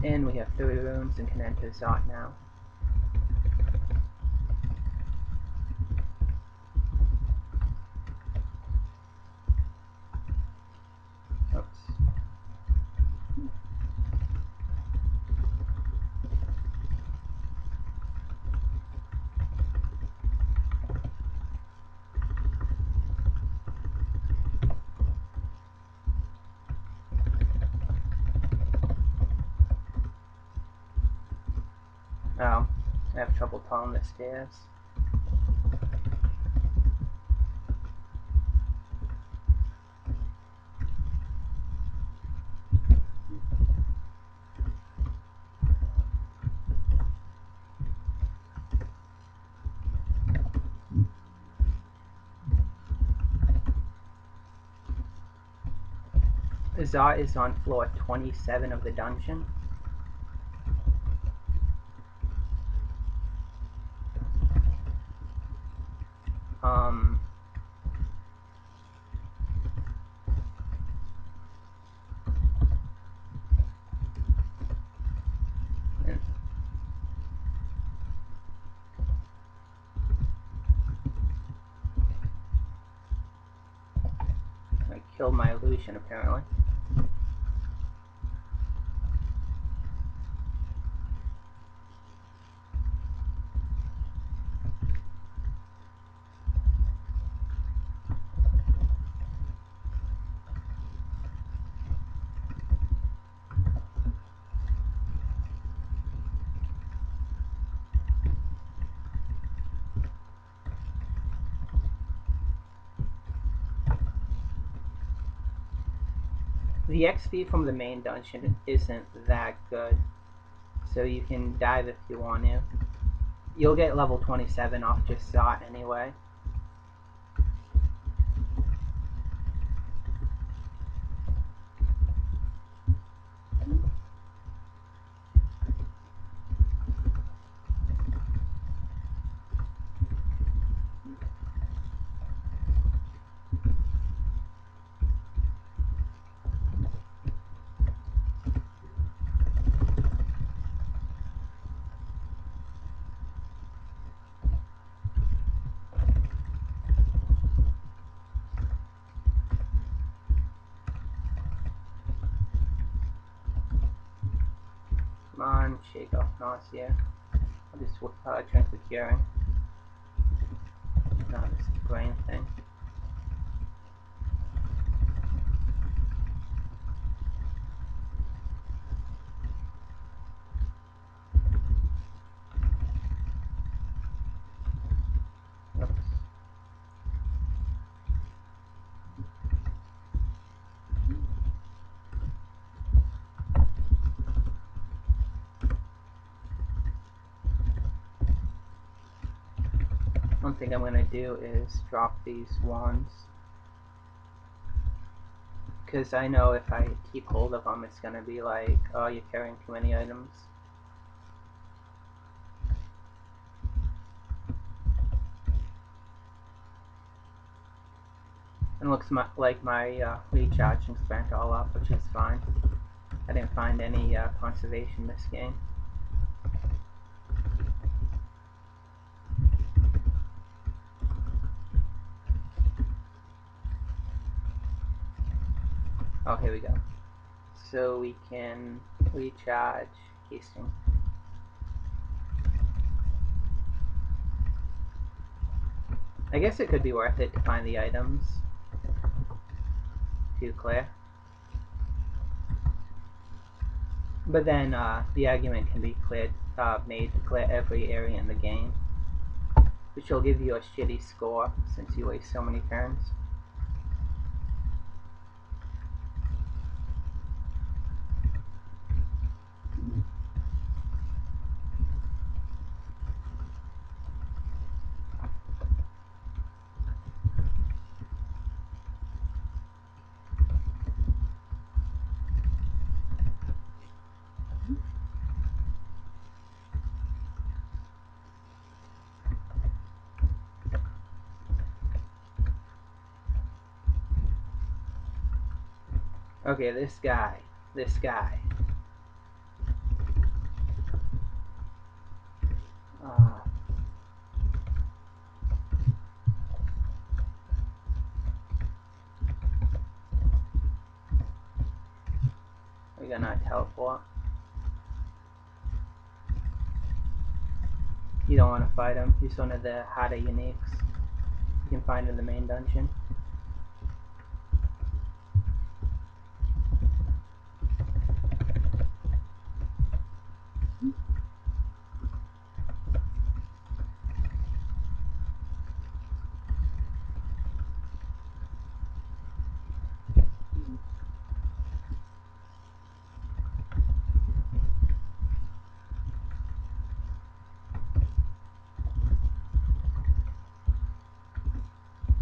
A: And we have 3 rooms and can enter Zot now. Oops. Oh, I have trouble calling the stairs. Zot is on floor 27 of the dungeon. I killed my illusion apparently. The XP from the main dungeon isn't that good, so you can dive if you want to. You'll get level 27 off just that anyway. Come on, shake off nausea. I'll just drink the curing. No, this is the brain thing. Oops. One thing I'm gonna do is drop these wands, because I know if I keep hold of them, it's gonna be like, oh, you're carrying too many items. And looks like my recharging spent all up, which is fine. I didn't find any conservation this game. Oh, here we go. So we can recharge casing. I guess it could be worth it to find the items to clear. But then the argument can be made to clear every area in the game, which will give you a shitty score since you waste so many turns. Okay, this guy. Uh, we're gonna teleport. You don't want to fight him. He's one of the harder uniques you can find in the main dungeon.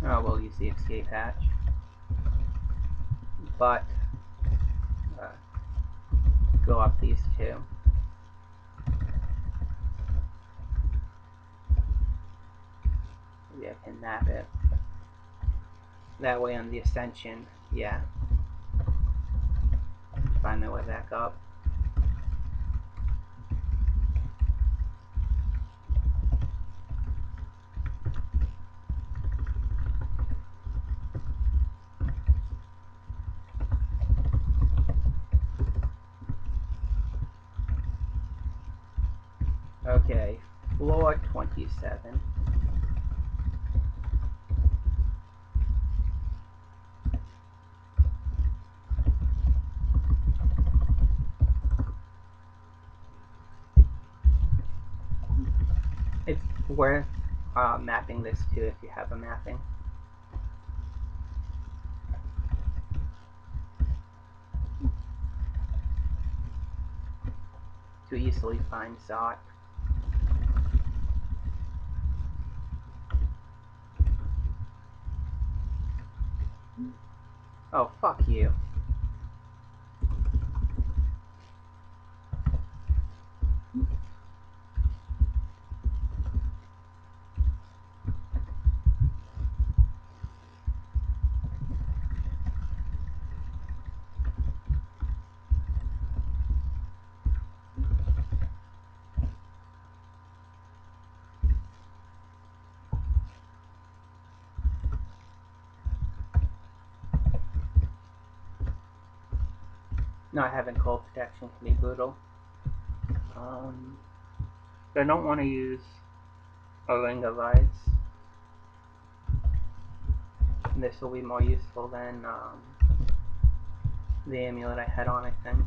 A: Oh, we'll use the escape hatch. But uh, go up these two. Maybe I can nap it. That way on the ascension, yeah. Find my way back up. Okay, floor 27. It's worth mapping this too if you have a mapping. to easily find Zot. Oh, fuck you. Not having cold protection can be brutal. But I don't want to use a ring of ice. This will be more useful than the amulet I had on, I think.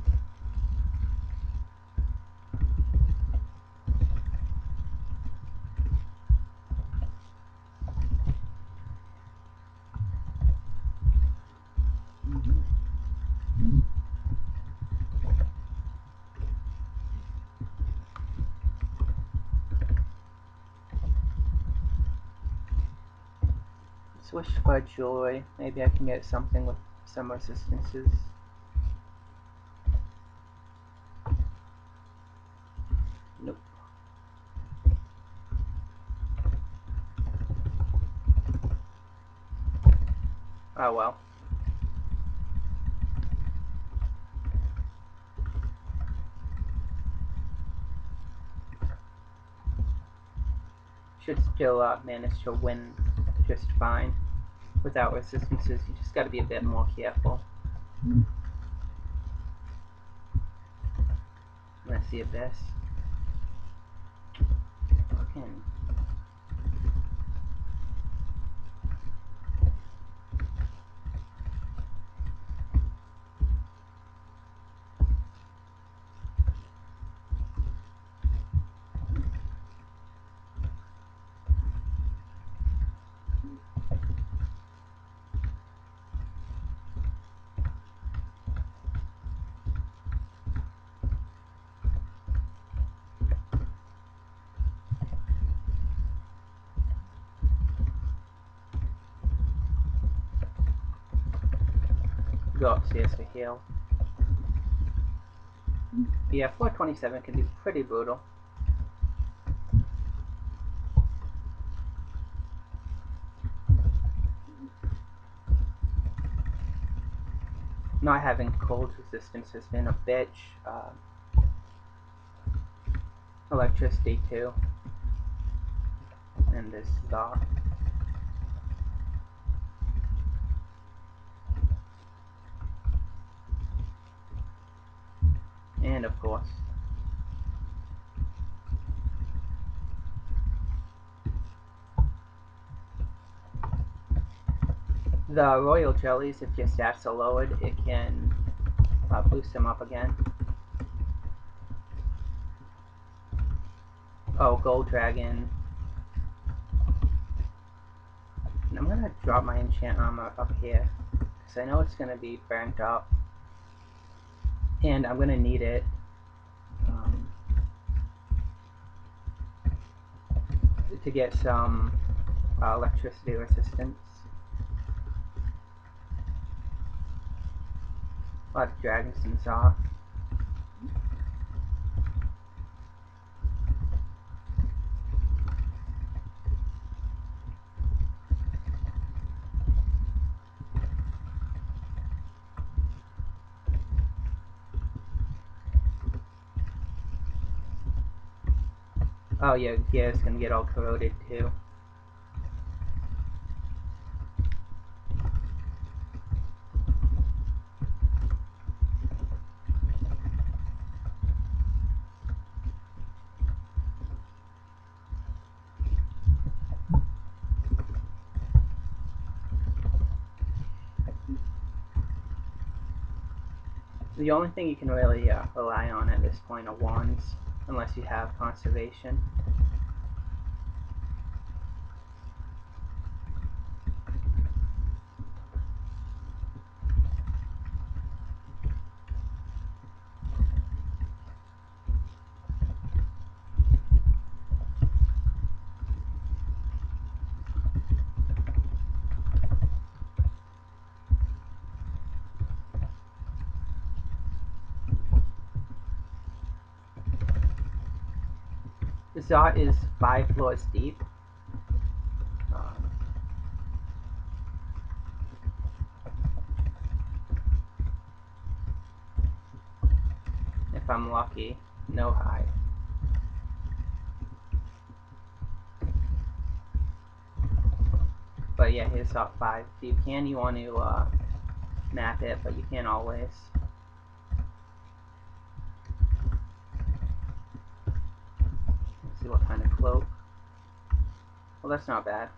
A: Swish for joy. Maybe I can get something with some resistances. Nope. Oh well. Should still manage to win just fine. Without resistances, you just gotta be a bit more careful. That's the abyss. Fucking. Go upstairs for heal. Yeah, 427 can be pretty brutal. Not having cold resistance has been a bitch. Electricity too. And this Zot. And of course. The royal jellies, if your stats are lowered, it can boost them up again. Oh, gold dragon. And I'm gonna drop my enchant armor up here, because I know it's gonna be burnt up. And I'm gonna need it. To get some electricity resistance. A lot of dragons and Zot. Oh yeah, gear's gonna get all corroded too. The only thing you can really rely on at this point are wands, unless you have conservation. Zot is 5 floors deep. Um, if I'm lucky, no hide. But yeah, here's Zot 5. If you want to map it, but you can't always. Let's see what kind of cloak. Well, that's not bad.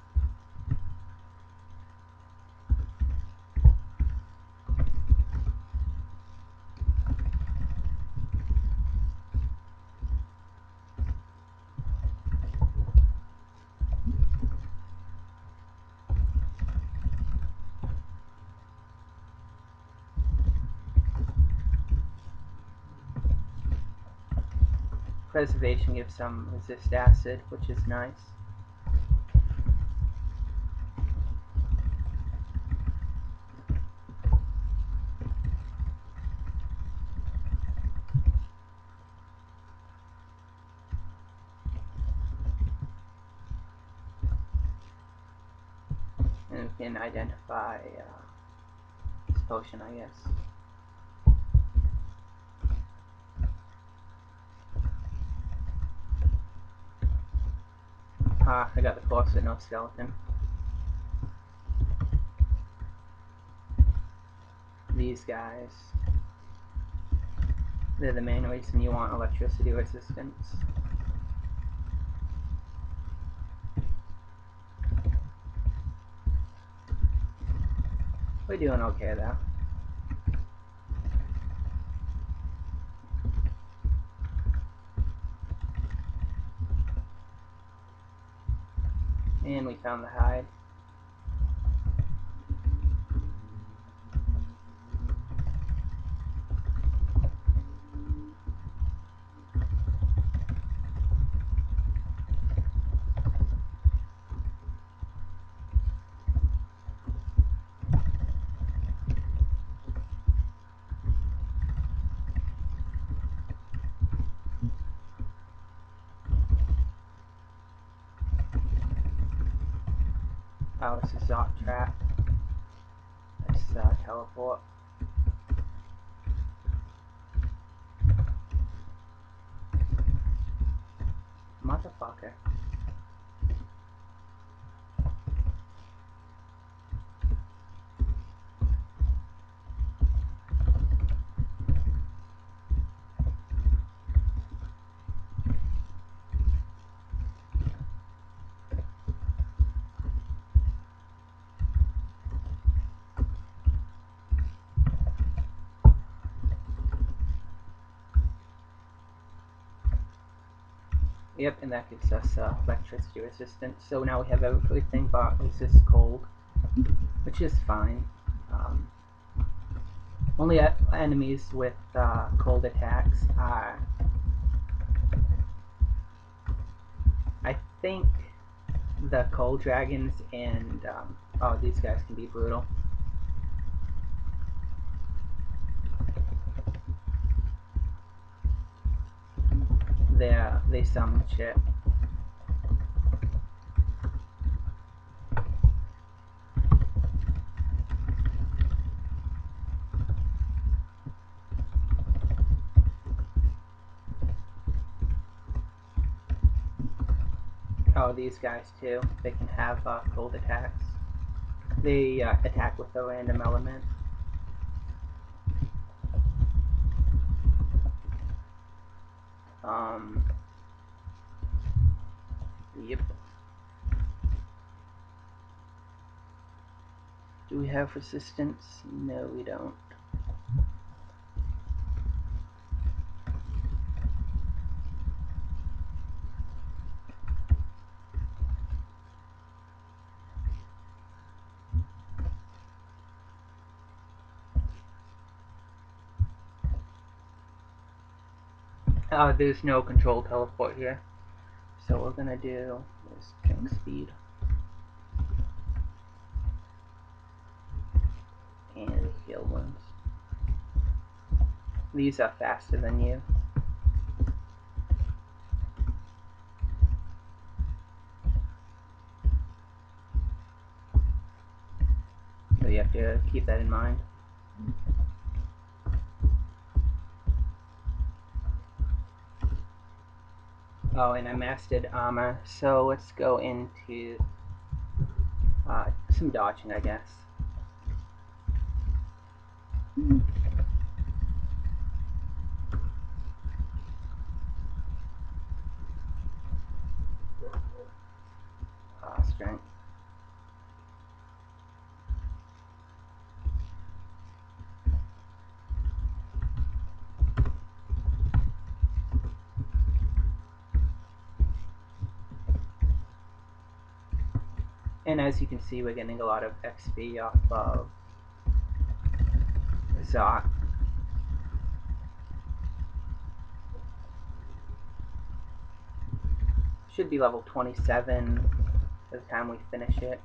A: Preservation gives some resist acid, which is nice. And we can identify this potion, I guess. Ah, I got the corpse with no skeleton. These guys, they're the main reason you want electricity resistance. We're doing okay though. And we found the hide. Oh, it's a Zot trap. Let's teleport. Motherfucker. Yep, and that gives us electricity resistance. So now we have everything but resist cold, which is fine. Only enemies with cold attacks are, I think, the cold dragons and oh, these guys can be brutal. They summon shit. Oh, these guys too. They can have cold attacks. They attack with a random element. Yep. Do we have resistance? No, we don't. There's no control teleport here. So what we're gonna do is drink speed and heal wounds. These are faster than you. have to keep that in mind. Oh, and I mastered armor, so let's go into some dodging, I guess. Strength. And as you can see, we're getting a lot of XP off of Zot. Should be level 27 by the time we finish it.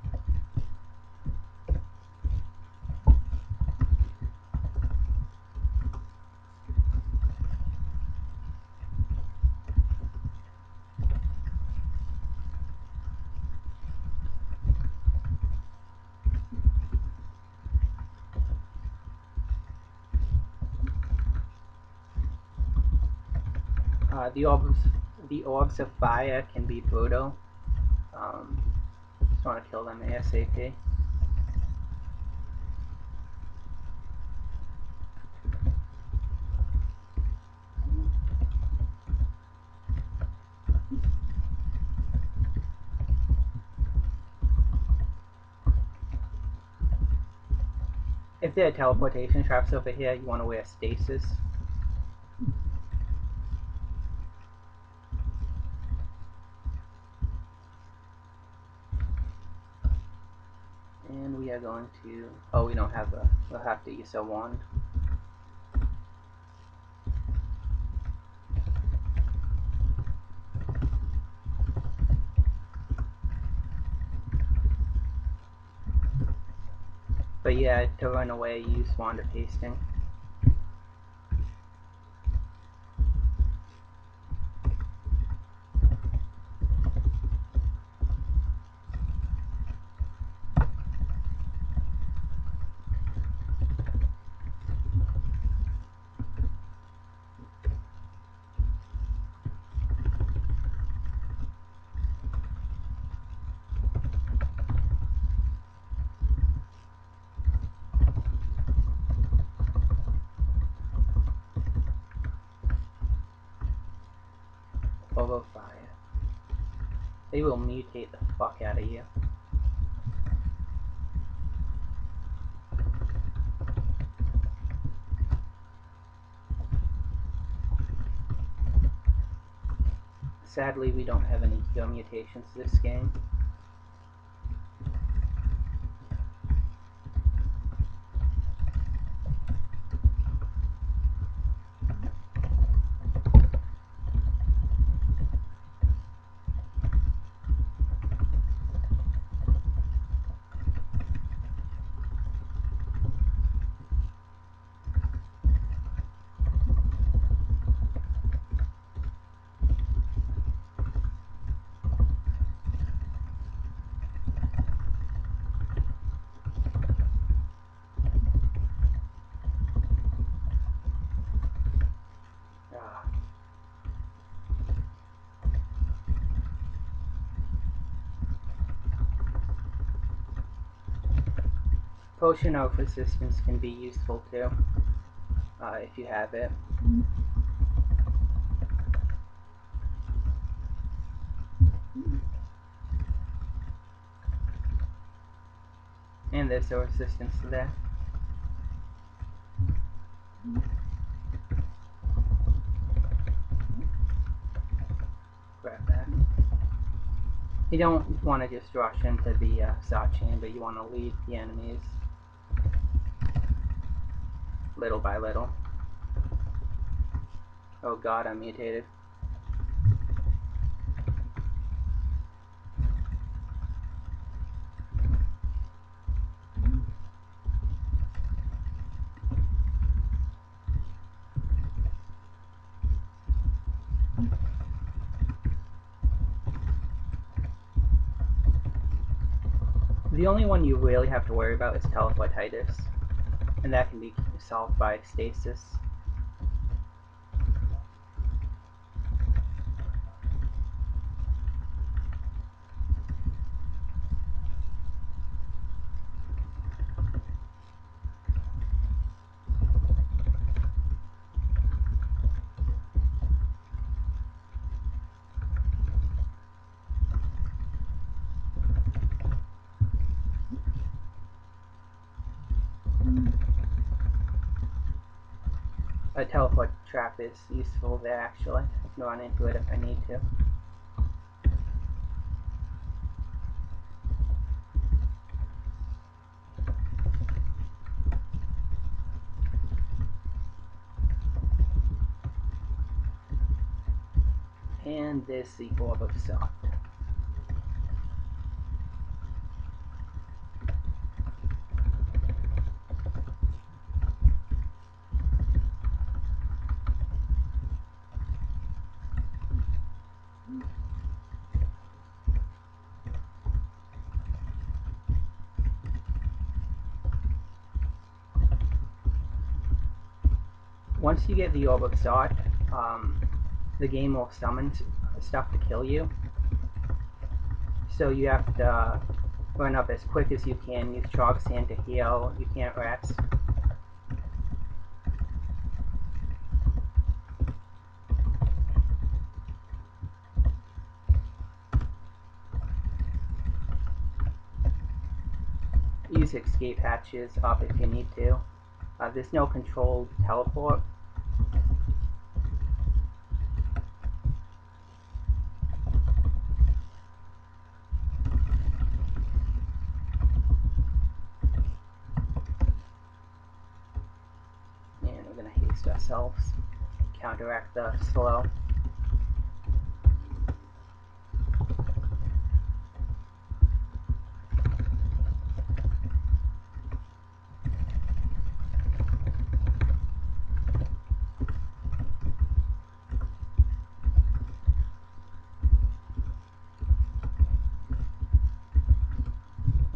A: The orbs of fire can be brutal. Just want to kill them ASAP. If there are teleportation traps over here, you want to wear stasis. And we are going to... Oh, we don't have a... We'll have to use a wand. But yeah, to run away, use Wand of Hasting. Over fire. They will mutate the fuck out of you. Sadly, we don't have any cure mutations this game. Potion of Resistance can be useful too, if you have it. And there's a resistance there. Grab that. You don't want to just rush into the Zot chamber, you want to lead the enemies little by little. Oh god, I'm mutated. The only one you really have to worry about is teleportitis, and that can be solved by stasis. A teleport trap is useful there, actually. I can run into it if I need to. And there's the Orb of Soft. Once you get the Orb of Zot, the game will summon stuff to kill you. So you have to run up as quick as you can, use Chalk Sand to heal, you can't rest. Use escape hatches up if you need to. There's no controlled teleport. And we're going to haste ourselves, counteract the slow.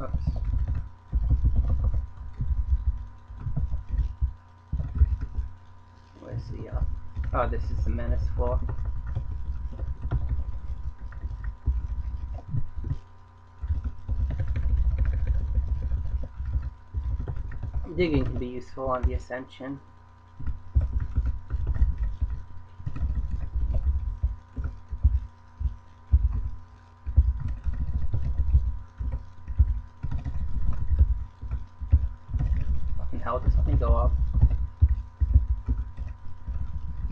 A: Oops. Where's the, oh, this is the menace floor. Digging can be useful on the Ascension. Fucking hell, just let me go up.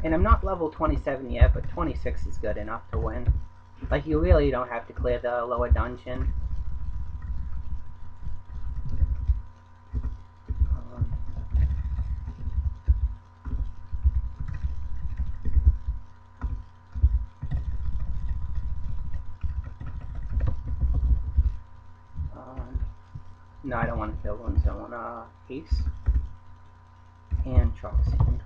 A: And I'm not level 27 yet, but 26 is good enough to win. Like, you really don't have to clear the lower dungeon. No, I don't want to kill one, so I want to haste and Chalk Sand.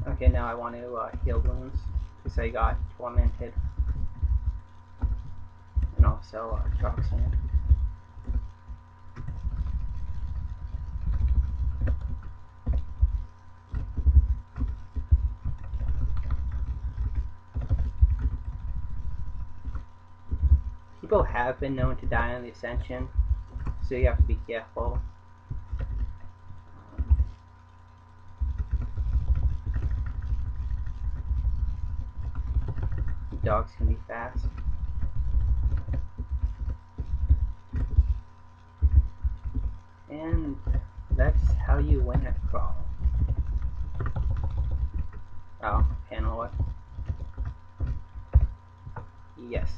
A: Okay, now I want to heal wounds, because I got tormented. And also Chalk Sand. People have been known to die on the Ascension, so you have to be careful. Dogs can be fast. And that's how you win at Crawl. Oh, panel what? Yes.